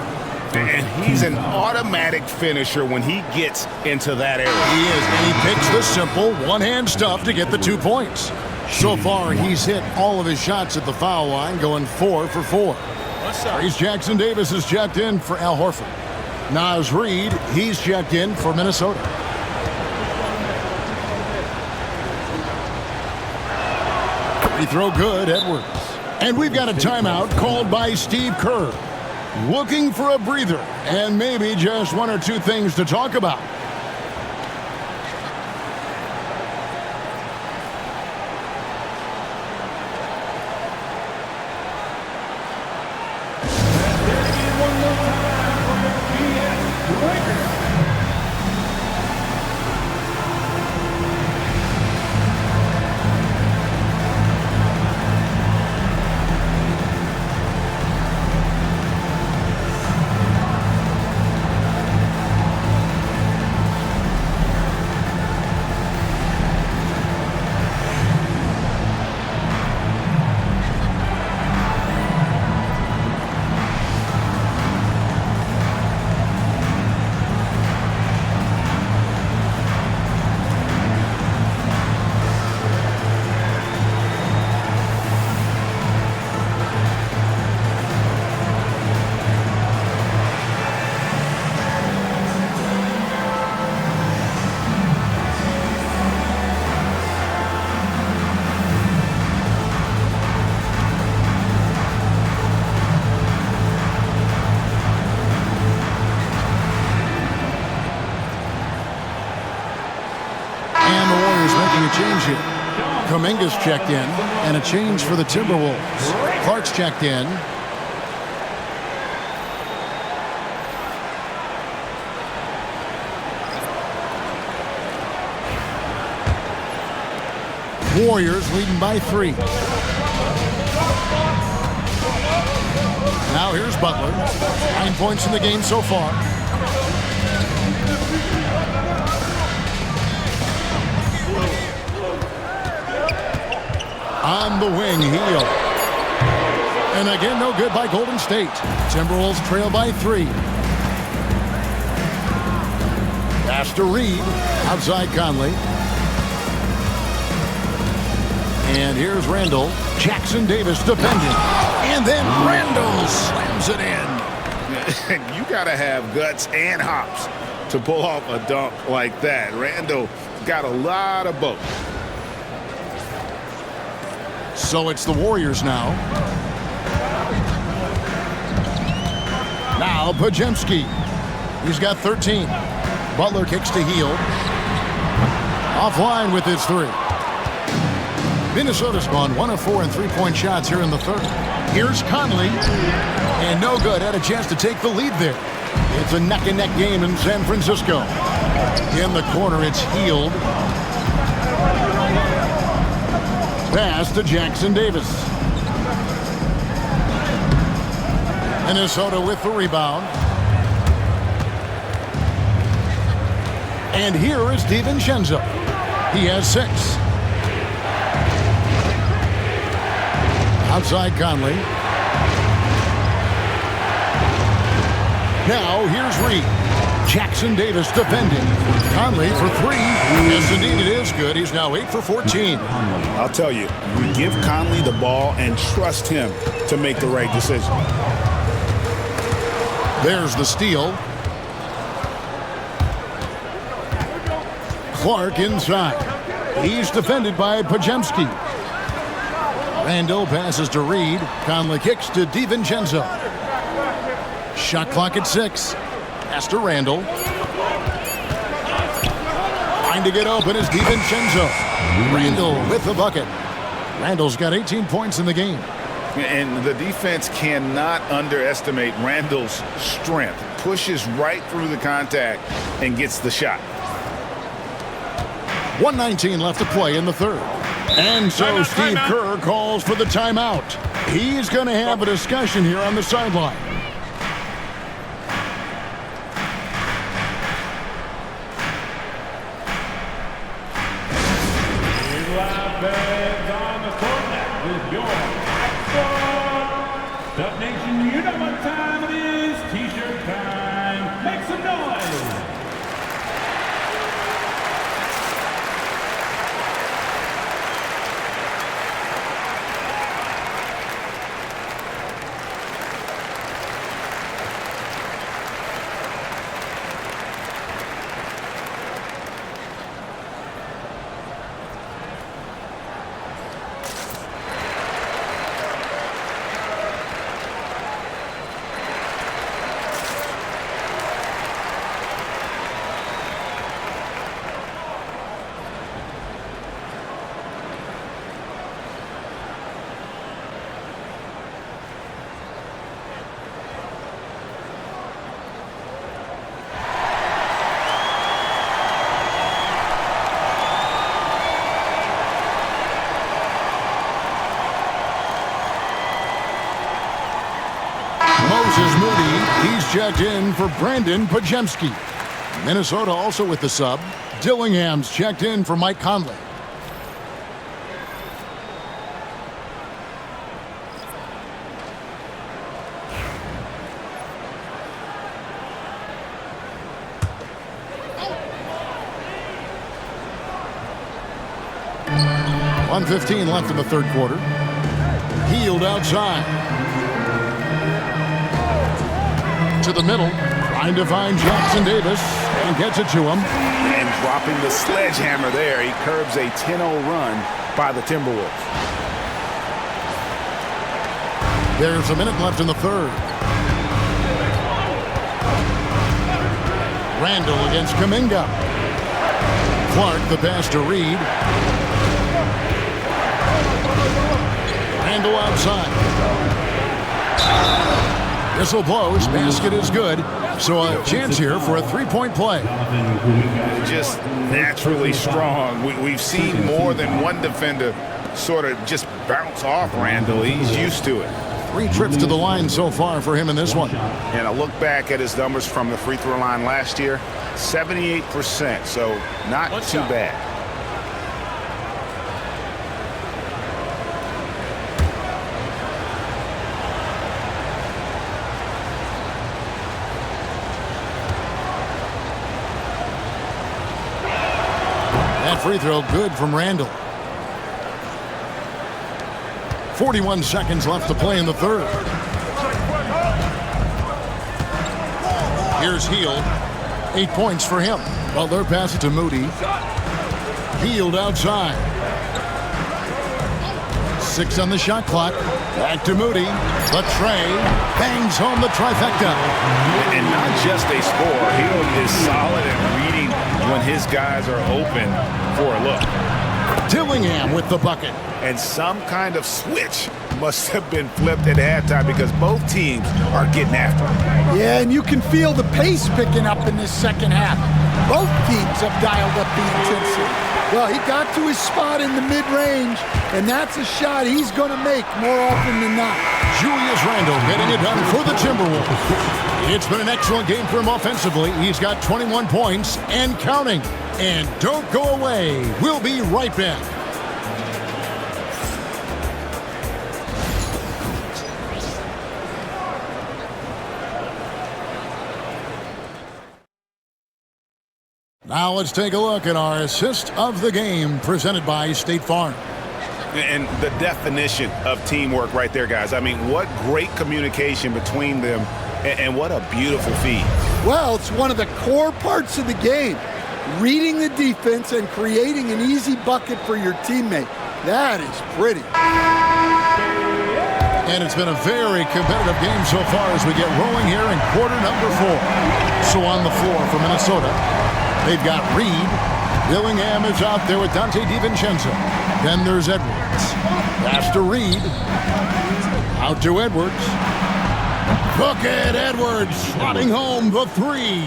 And he's an automatic finisher when he gets into that area. He is, and he picks the simple one-hand stuff to get the 2 points. So far, he's hit all of his shots at the foul line, going 4 for 4. Trace Jackson Davis is checked in for Al Horford. Naz Reid, he's checked in for Minnesota. Free throw good, Edwards. And we've got a timeout called by Steve Kerr. Looking for a breather and maybe just 1 or 2 things to talk about. Change here. Kuminga's checked in, and a change for the Timberwolves. Clark's checked in. Warriors leading by 3. Now here's Butler. 9 points in the game so far. On the wing, Hield. And again, no good by Golden State. Timberwolves trail by 3. Pass to Reid. Outside Conley. And here's Randall. Jackson Davis defending. And then Randall slams it in. You got to have guts and hops to pull off a dunk like that. Randall got a lot of both. So it's the Warriors now. Now Podziemski. He's got 13. Butler kicks to Hield. Offline with his 3. Minnesota's gone 1 of 4 in 3-point shots here in the third. Here's Conley. And no good. Had a chance to take the lead there. It's a neck-and-neck game in San Francisco. In the corner, it's Hield. Pass to Jackson Davis. Minnesota with the rebound. And here is DiVincenzo. He has 6. Outside Conley. Now here's Reid. Jackson Davis defending. Conley for 3. Yes, indeed, it is good. He's now 8 for 14. I'll tell you, you give Conley the ball and trust him to make the right decision. There's the steal. Clark inside. He's defended by Podziemski. Randall passes to Reid. Conley kicks to DiVincenzo. Shot clock at 6. Pass to Randall. Trying to get open is DiVincenzo. Randall with the bucket. Randall's got 18 points in the game. And the defense cannot underestimate Randall's strength. Pushes right through the contact and gets the shot. 1:19 left to play in the third. And so Steve Kerr calls for the timeout. He's going to have a discussion here on the sideline. On the court now with your Dub Nation, you know what time it is. T-shirt time. Make some noise. He's checked in for Brandon Pajemski. Minnesota also with the sub. Dillingham's checked in for Mike Conley. .115 left in the third quarter. Healed outside. To the middle, trying to find Jackson Davis, and gets it to him. And dropping the sledgehammer there, he curbs a 10-0 run by the Timberwolves. There's a minute left in the third. Randall against Kuminga. Clark the pass to Reed. Randall outside. Whistle blows. Basket is good. So a chance here for a three-point play. Just naturally strong. We've seen more than one defender sort of just bounce off Randall. He's used to it. 3 trips to the line so far for him in this one. And a look back at his numbers from the free throw line last year, 78%, so not too bad. That free throw good from Randall. 41 seconds left to play in the third. Here's Hield. 8 points for him. Butler pass it to Moody. Hield outside. 6 on the shot clock. Back to Moody. The tray bangs home the trifecta. And not just a scorer. Hield is solid at reading when his guys are open for a look. Dillingham with the bucket. And some kind of switch must have been flipped at halftime because both teams are getting after it. Yeah, and you can feel the pace picking up in this second half. Both teams have dialed up the intensity. Well, he got to his spot in the mid-range, and that's a shot he's going to make more often than not. Julius Randle getting it done for the Timberwolves. It's been an excellent game for him offensively. He's got 21 points and counting. And don't go away. We'll be right back. Now let's take a look at our assist of the game presented by State Farm. And the definition of teamwork right there, guys. I mean, what great communication between them and what a beautiful feed. Well, it's one of the core parts of the game. Reading the defense and creating an easy bucket for your teammate. That is pretty. And it's been a very competitive game so far as we get rolling here in quarter number 4. So on the floor for Minnesota, they've got Reed. Dillingham is out there with Dante DiVincenzo. Then there's Edwards. Pass to Reed. Out to Edwards. Look at Edwards slotting home the 3.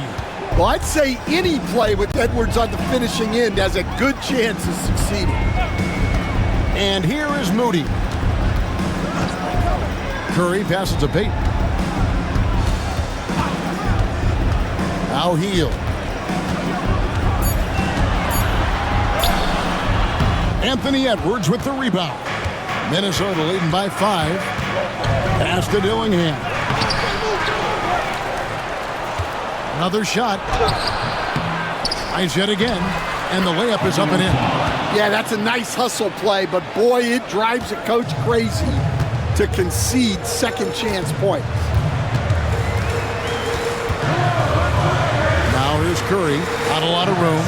Well, I'd say any play with Edwards on the finishing end has a good chance of succeeding. And here is Moody. Curry passes to Payton. Now Hill. Anthony Edwards with the rebound. Minnesota leading by 5. Pass to Dillingham. Another shot. Nice hit again. And the layup is up and in. Yeah, that's a nice hustle play, but boy, it drives a coach crazy to concede second chance points. Now here's Curry. Not a lot of room.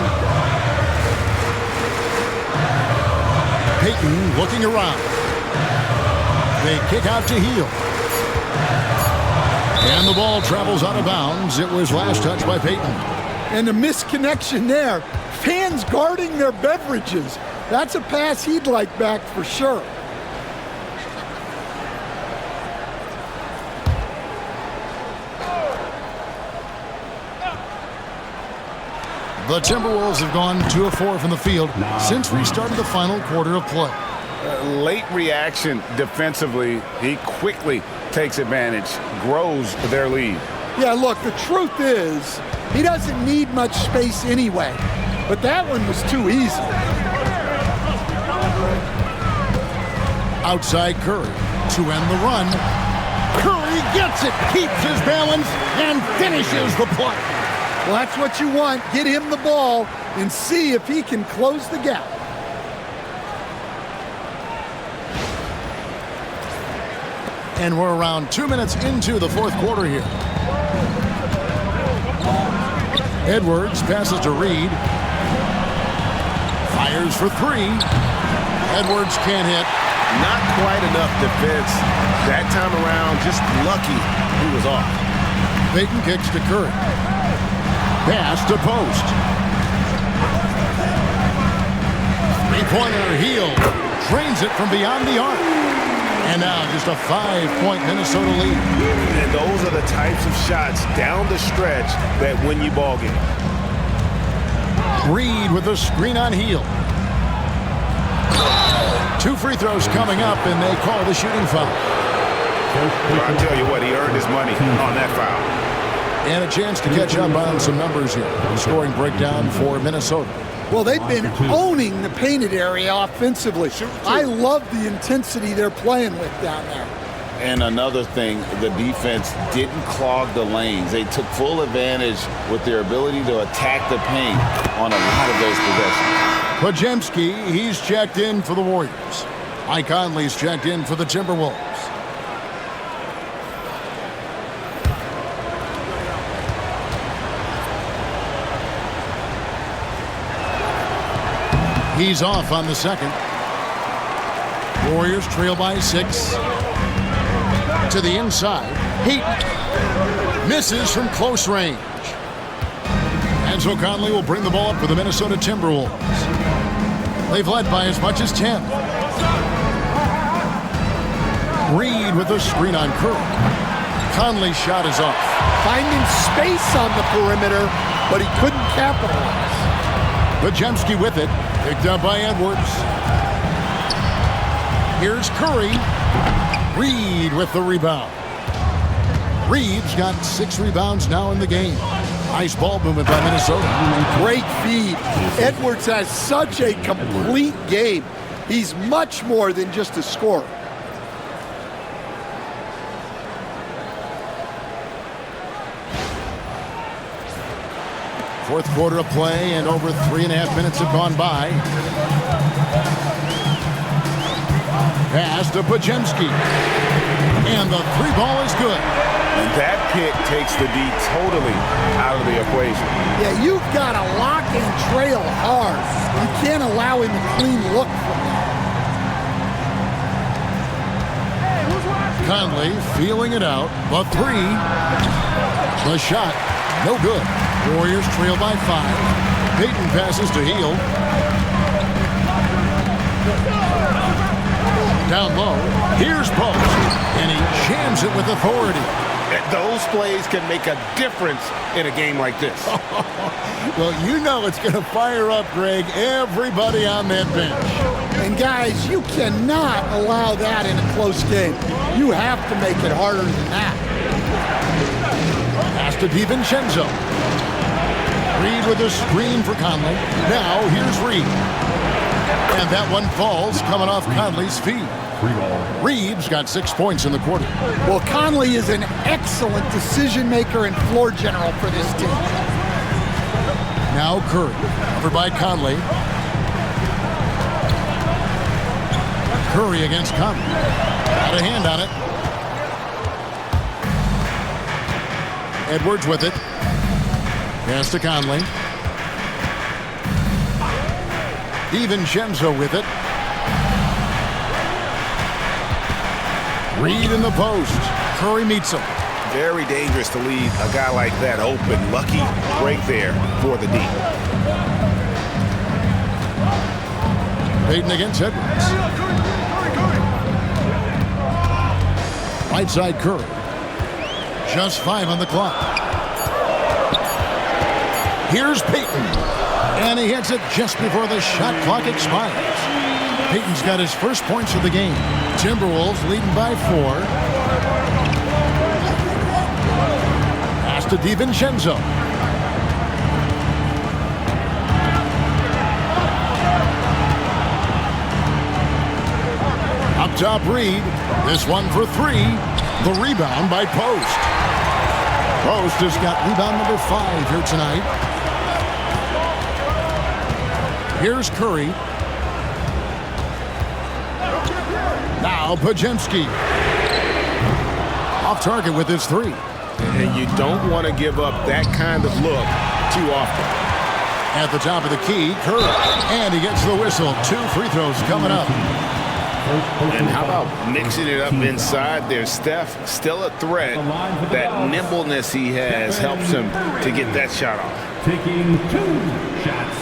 Payton looking around. They kick out to Hill. And the ball travels out of bounds. It was last touched by Payton. And the misconnection there. Fans guarding their beverages. That's a pass he'd like back for sure. The Timberwolves have gone 2 of 4 from the field since we started the final quarter of play. Late reaction defensively. He quickly takes advantage, grows their lead. Yeah, look, the truth is, he doesn't need much space anyway. But that one was too easy. Outside Curry to end the run. Curry gets it, keeps his balance, and finishes the play. Well, that's what you want. Get him the ball and see if he can close the gap. And we're around 2 minutes into the fourth quarter here. Edwards passes to Reed. Fires for 3. Edwards can't hit. Not quite enough defense. That time around, just lucky he was off. Payton kicks to Curry. Pass to post. 3-pointer Hill drains it from beyond the arc. And now just a 5-point Minnesota lead. And those are the types of shots down the stretch that win you ball game. Reed with a screen on Hill. 2 free throws coming up, and they call the shooting foul. I'll tell you what, he earned his money on that foul. And a chance to catch up on some numbers here. The scoring breakdown for Minnesota. Well, they've been owning the painted area offensively. I love the intensity they're playing with down there. And another thing, the defense didn't clog the lanes. They took full advantage with their ability to attack the paint on a lot of those possessions. Podziemski, he's checked in for the Warriors. Mike Conley's checked in for the Timberwolves. He's off on the second. Warriors trail by 6. To the inside. Heat misses from close range. And so Conley will bring the ball up for the Minnesota Timberwolves. They've led by as much as 10. Reed with a screen on Curry. Conley's shot is off. Finding space on the perimeter, but he couldn't capitalize. Podziemski with it. Picked up by Edwards. Here's Curry. Reed with the rebound. Reed's got 6 rebounds now in the game. Nice ball movement by Minnesota. Great feed. Edwards has such a complete game. He's much more than just a scorer. Fourth quarter of play, and over 3.5 minutes have gone by. Pass to Podziemski. And the 3 ball is good. And that pick takes the D totally out of the equation. Yeah, you've got to lock and trail hard. You can't allow him a clean look from that. Conley feeling it out. The three. The shot. No good. Warriors trail by 5. Payton passes to Hield. Down low. Here's Post. And he jams it with authority. Those plays can make a difference in a game like this. Well, you know it's going to fire up, Greg, everybody on that bench. And guys, you cannot allow that in a close game. You have to make it harder than that. Pass to DiVincenzo. Reed with a screen for Conley. Now here's Reed. And that one falls coming off Conley's feet. Reeves got 6 points in the quarter. Well, Conley is an excellent decision maker and floor general for this team. Now Curry, over by Conley. Curry against Conley. Got a hand on it. Edwards with it. Pass to Conley. DiVincenzo with it. Reed in the post. Curry meets him. Very dangerous to leave a guy like that open. Lucky break there for the D. Payton against Edwards. Right side Curry. Just 5 on the clock. Here's Payton. And he hits it just before the shot clock expires. Payton's got his first points of the game. Timberwolves leading by 4. Pass to DiVincenzo. Up top Reed. This one for 3. The rebound by Post. Post has got rebound number 5 here tonight. Here's Curry. Now Podziemski. Off target with his 3. And you don't want to give up that kind of look too often. At the top of the key, Curry. And he gets the whistle. 2 free throws coming up. And how about mixing it up inside there? Steph, still a threat. That nimbleness he has helps him to get that shot off. Taking 2 shots.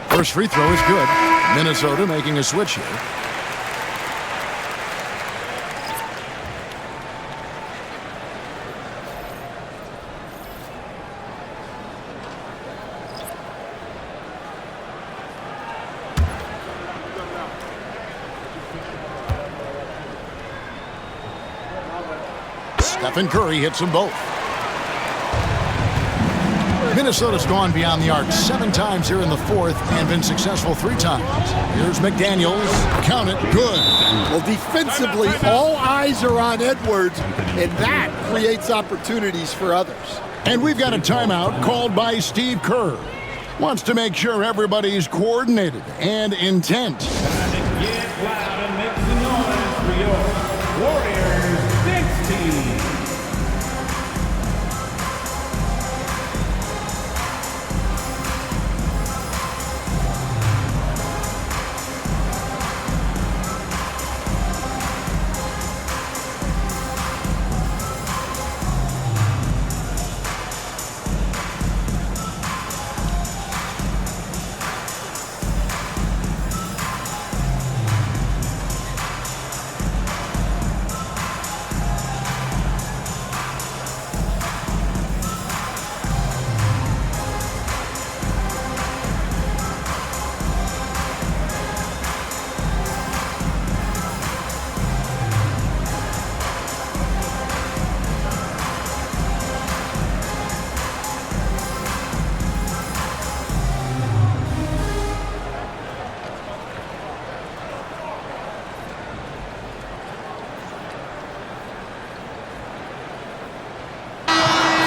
First free throw is good. Minnesota making a switch here. Stephen Curry hits them both. Minnesota's gone beyond the arc 7 times here in the 4th and been successful 3 times. Here's McDaniels. Count it. Good. Well, defensively, all eyes are on Edwards, and that creates opportunities for others. And we've got a timeout called by Steve Kerr. Wants to make sure everybody's coordinated and intent. Get loud and make some noise for your Warriors 16.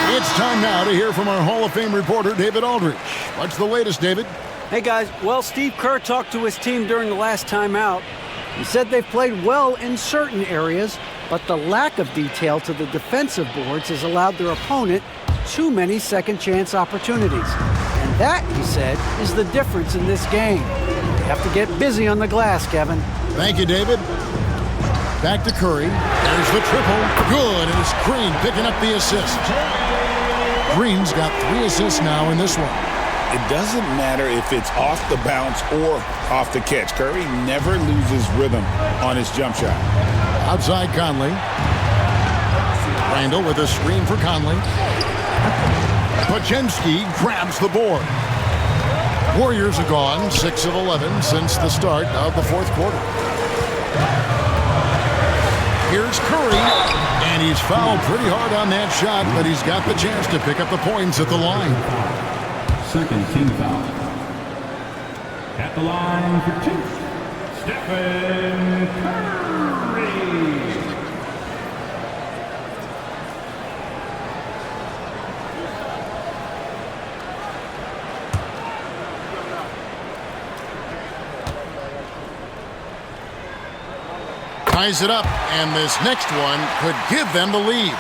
It's time now to hear from our Hall of Fame reporter, David Aldridge. What's the latest, David? Hey, guys. Well, Steve Kerr talked to his team during the last timeout. He said they've played well in certain areas, but the lack of detail to the defensive boards has allowed their opponent too many second-chance opportunities. And that, he said, is the difference in this game. You have to get busy on the glass, Kevin. Thank you, David. Back to Curry. There's the triple. Good, and it's Green picking up the assist. Green's got 3 assists now in this one. It doesn't matter if it's off the bounce or off the catch. Curry never loses rhythm on his jump shot. Outside Conley. Randall with a screen for Conley. Pajemski grabs the board. Warriors are gone 6 of 11 since the start of the fourth quarter. Here's Curry, and he's fouled pretty hard on that shot, but he's got the chance to pick up the points at the line. Second team foul. At the line for 2, Stephen Curry. Ties it up, and this next one could give them the lead.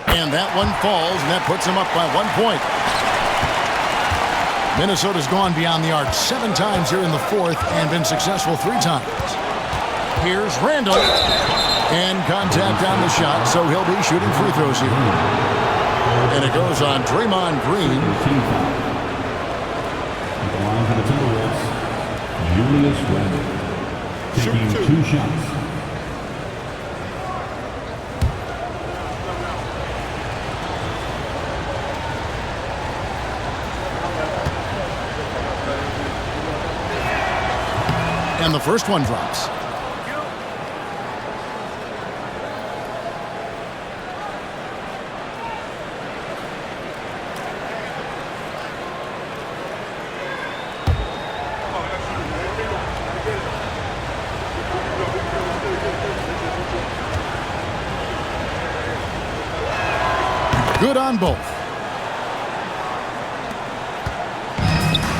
And that one falls, and that puts them up by 1 point. Minnesota's gone beyond the arc 7 times here in the fourth and been successful 3 times. Here's Randall, and contact on the shot, so he'll be shooting free throws here. And it goes on Draymond Green. At the line for the Timberwolves, Julius Randle, taking 2 shots. And the first one drops. Good on both.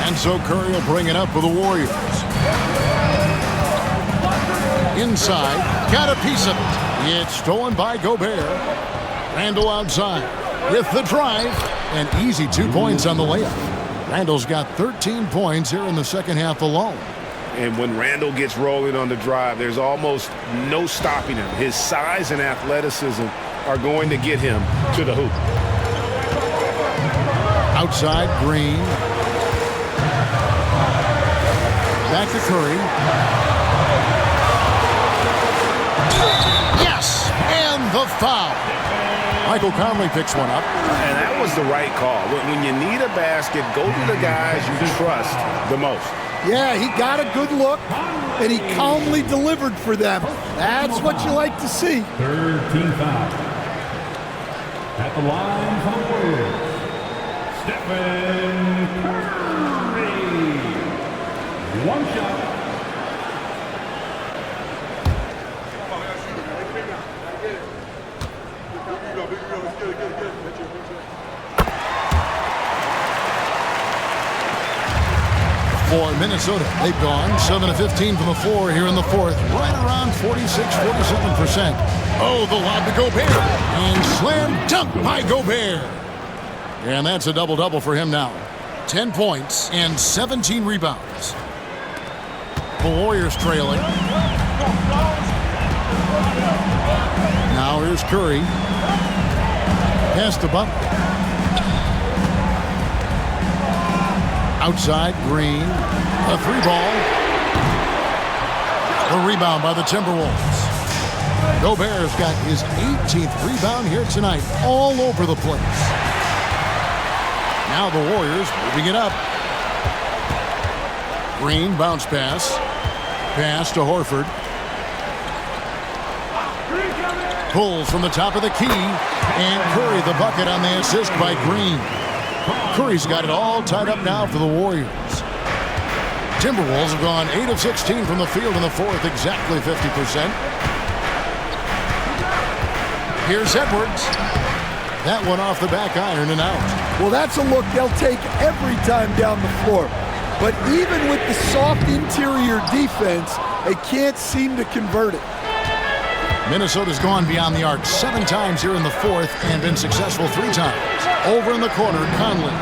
And so Curry will bring it up for the Warriors. Inside, got a piece of it. It's stolen by Gobert. Randall outside with the drive. An easy 2 points on the layup. Randall's got 13 points here in the second half alone. And when Randall gets rolling on the drive, there's almost no stopping him. His size and athleticism are going to get him to the hoop. Outside, Green. Back to Curry. Yes! And the foul. Michael Conley picks one up. And that was the right call. When you need a basket, go to the guys you trust the most. Yeah, he got a good look, and he calmly delivered for them. That's what you like to see. Third team foul. At the line for the Warriors, Stephen Curry. 1 shot. For Minnesota, they've gone 7 of 15 from the floor here in the fourth, right around 46-47%. Oh, the lob to Gobert, and slam dunk by Gobert. And that's a double-double for him now. 10 points and 17 rebounds. The Warriors trailing. Now here's Curry. Pass to Butler. Outside, Green. A 3-ball. The rebound by the Timberwolves. Gobert's got his 18th rebound here tonight, all over the place. Now the Warriors moving it up. Green, bounce pass. Pass to Horford. Pulls from the top of the key. And Curry the bucket on the assist by Green. Curry's got it all tied up now for the Warriors. Timberwolves have gone 8 of 16 from the field in the fourth, exactly 50%. Here's Edwards. That one off the back iron and out. Well, that's a look they'll take every time down the floor. But even with the soft interior defense, they can't seem to convert it. Minnesota's gone beyond the arc 7 times here in the fourth and been successful 3 times. Over in the corner, Conley.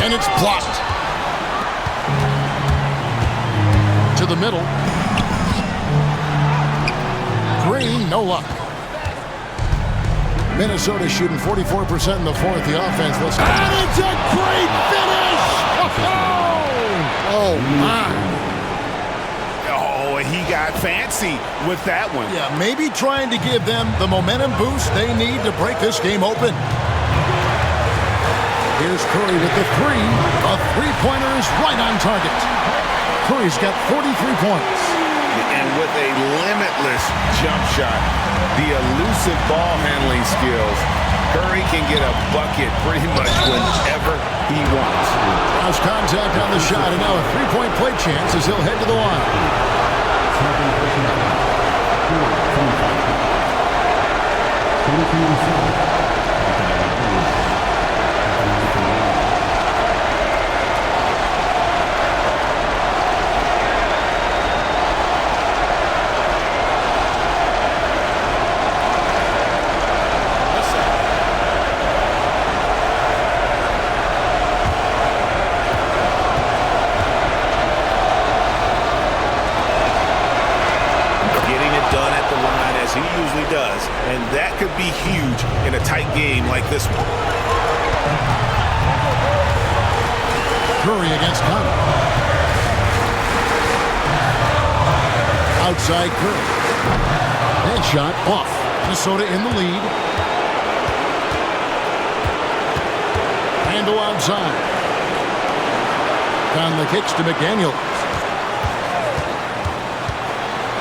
And it's blocked. To the middle. Green, no luck. Minnesota shooting 44% in the fourth. The offense, and it's a great finish! Oh, my. Oh, and he got fancy with that one. Yeah, maybe trying to give them the momentum boost they need to break this game open. Here's Curry with the 3. A three-pointer is right on target. Curry's got 43 points. And with a limitless jump shot, the elusive ball handling skills, Curry can get a bucket pretty much whenever he wants. Cross contact on the shot, and now a three-point play chance as he'll head to the line. He usually does, and that could be huge in a tight game like this one. Curry against Conley. Outside Curry. That shot off. Minnesota in the lead. Handle outside. Conley kicks to McDaniels.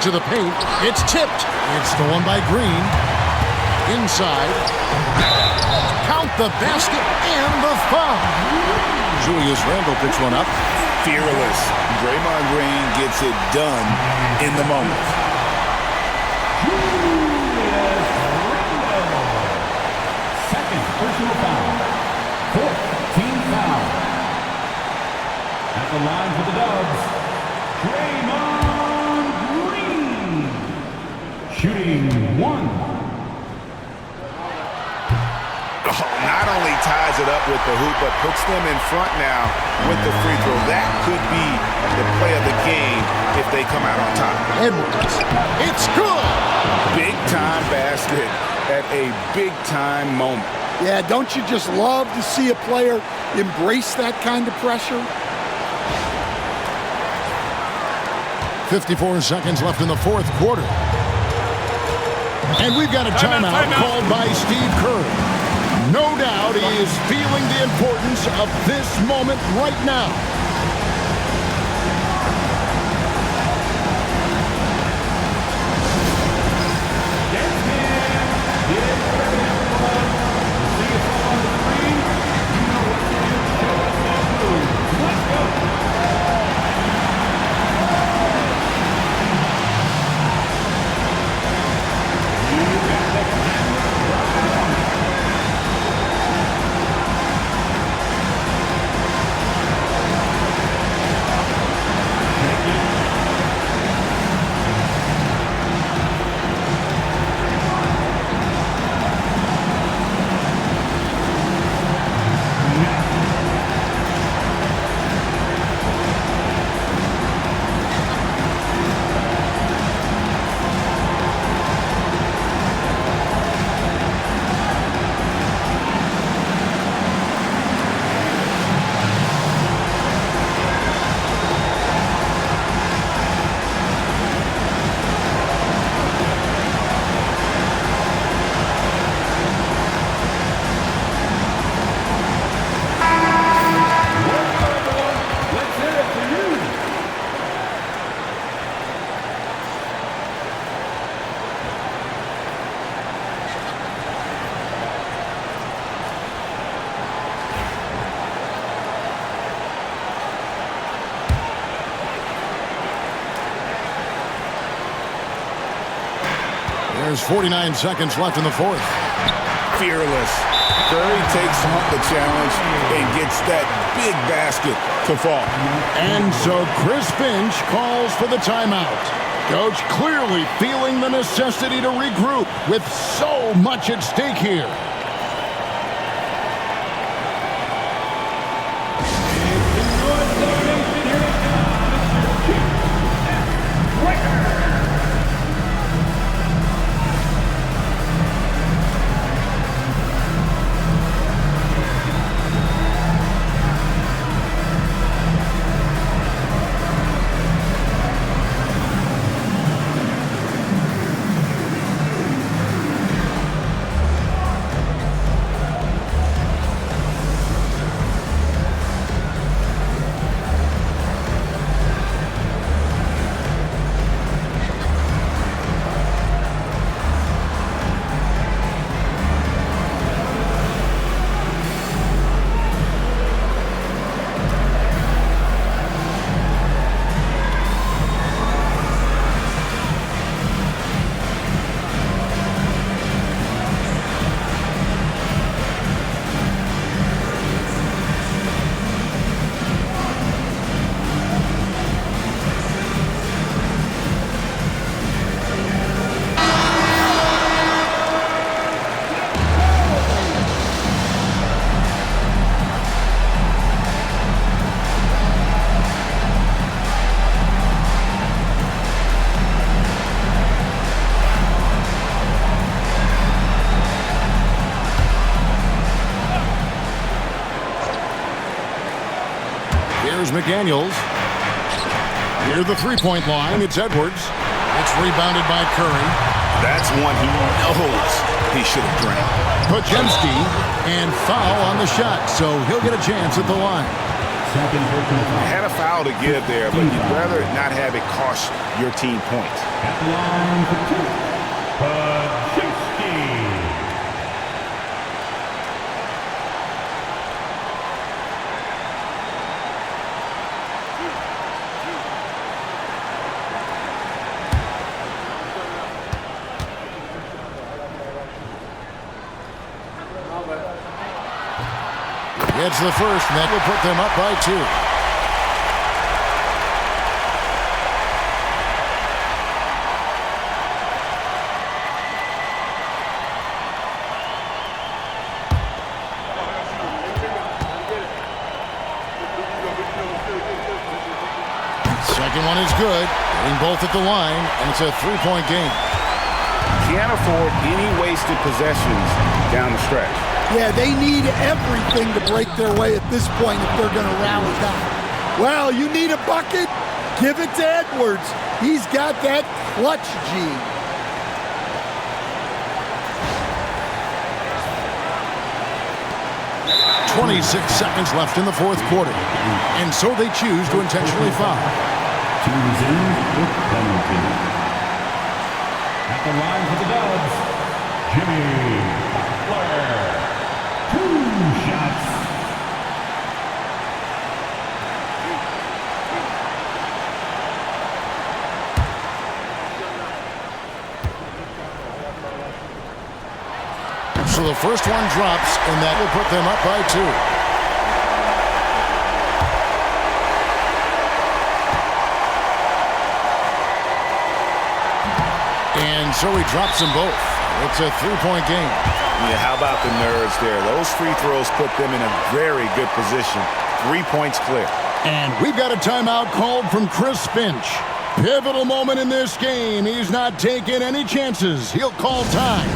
To the paint. It's tipped. It's stolen by Green. Inside. Count the basket and the foul. Julius Randle picks one up. Fearless. Draymond Green gets it done in the moment. Second personal foul. 4th team foul. At the line for the Dubs, Draymond Green. Shooting 1. Not only ties it up with the hoop, but puts them in front now with the free throw. That could be the play of the game if they come out on top. Edwards. It's good. Big-time basket at a big-time moment. Yeah, don't you just love to see a player embrace that kind of pressure? 54 seconds left in the fourth quarter. And we've got a timeout called by Steve Kerr. No doubt he is feeling the importance of this moment right now. There's 49 seconds left in the fourth. Fearless. Curry takes on the challenge and gets that big basket to fall. And so Chris Finch calls for the timeout. Coach clearly feeling the necessity to regroup with so much at stake here. Here's McDaniels. Near the three-point line, it's Edwards. It's rebounded by Curry. That's one he knows he should have drained. Podziemski, and foul on the shot, so he'll get a chance at the line. Had a foul to give there, but you'd rather not have it cost your team points. At the line for two, Podziemski. It's the first, and that will put them up by 2. Second one is good. Getting both at the line, and it's a three-point game. Can't afford any wasted possessions down the stretch. Yeah, they need everything to break their way at this point if they're going to rally back. Well, you need a bucket? Give it to Edwards. He's got that clutch gene. .26 seconds left in the fourth quarter. And so they choose to intentionally foul. Tunes in with penalty. At the line for the Dubs, Jimmy Butler. 2 shots. So the first one drops, and that will put them up by 2. And so he drops them both. It's a three-point game. Yeah, how about the nerves there? Those free throws put them in a very good position. 3 points clear. And we've got a timeout called from Chris Finch. Pivotal moment in this game. He's not taking any chances. He'll call time.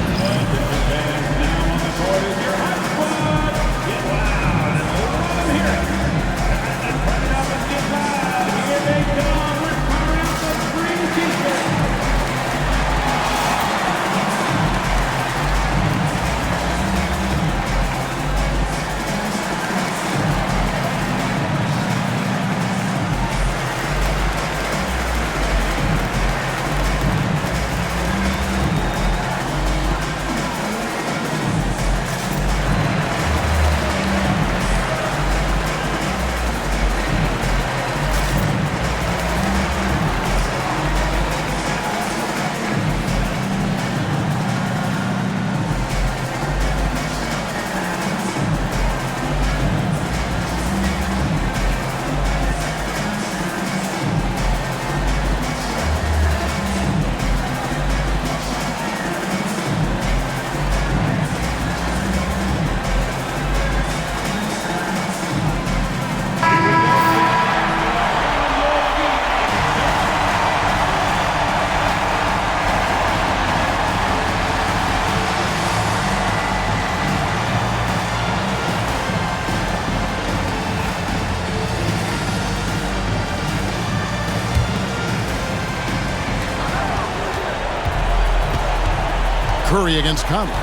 Curry against Conley.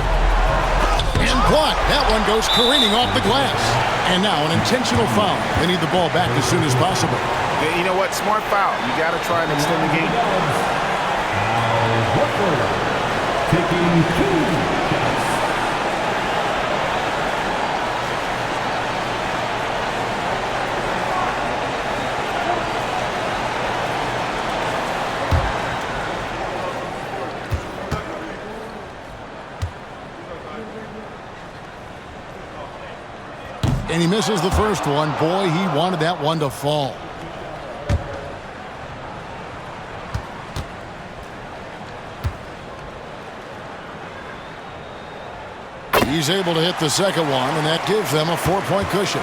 And blocked. That one goes careening off the glass. And now an intentional foul. They need the ball back as soon as possible. Yeah, you know what? Smart foul. You got to try and extend the game. Taking 2 shots. And he misses the first one. Boy, he wanted that one to fall. He's able to hit the second one, and that gives them a 4-point cushion.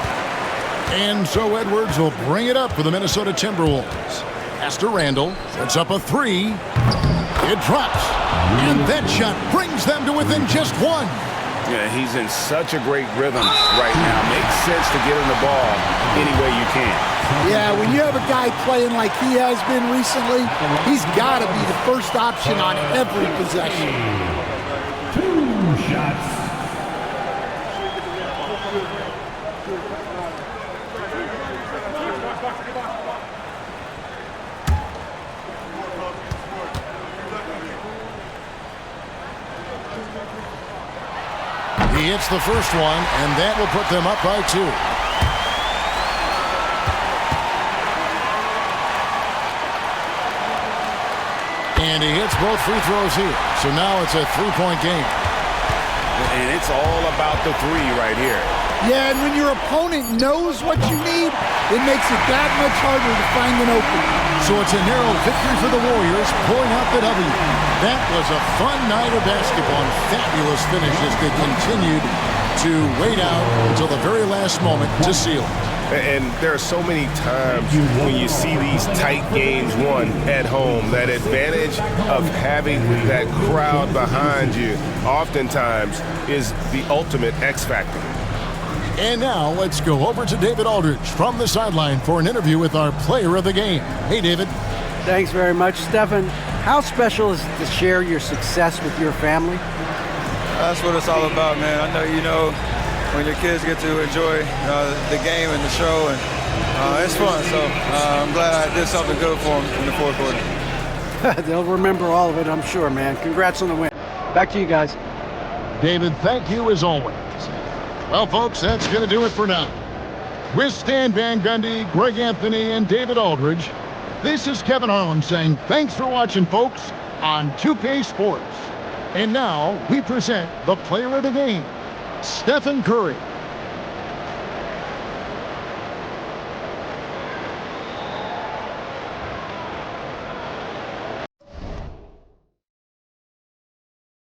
And so Edwards will bring it up for the Minnesota Timberwolves. Pastor Randall sets up a 3. It drops. And that shot brings them to within just 1. Yeah, he's in such a great rhythm right now. Makes sense to get him the ball any way you can. Yeah, when you have a guy playing like he has been recently, he's got to be the first option on every possession. 2 shots. He hits the first one, and that will put them up by 2. And he hits both free throws here. So now it's a 3-point game. And it's all about the 3 right here. Yeah, and when your opponent knows what you need, it makes it that much harder to find an opening. So it's a narrow victory for the Warriors, pulling out the W. That was a fun night of basketball and fabulous finish as they continued to wait out until the very last moment to seal it. And there are so many times when you see these tight games won at home, that advantage of having that crowd behind you oftentimes is the ultimate X factor. And now let's go over to David Aldridge from the sideline for an interview with our player of the game. Hey, David. Thanks very much, Stephen. How special is it to share your success with your family? That's what it's all about, man. I know you know when your kids get to enjoy the game and the show, and it's fun. So I'm glad I did something good for them in the fourth quarter. They'll remember all of it, I'm sure, man. Congrats on the win. Back to you guys. David, thank you as always. Well, folks, that's going to do it for now. With Stan Van Gundy, Greg Anthony, and David Aldridge, this is Kevin Harlan saying thanks for watching, folks, on 2K Sports. And now we present the player of the game, Stephen Curry.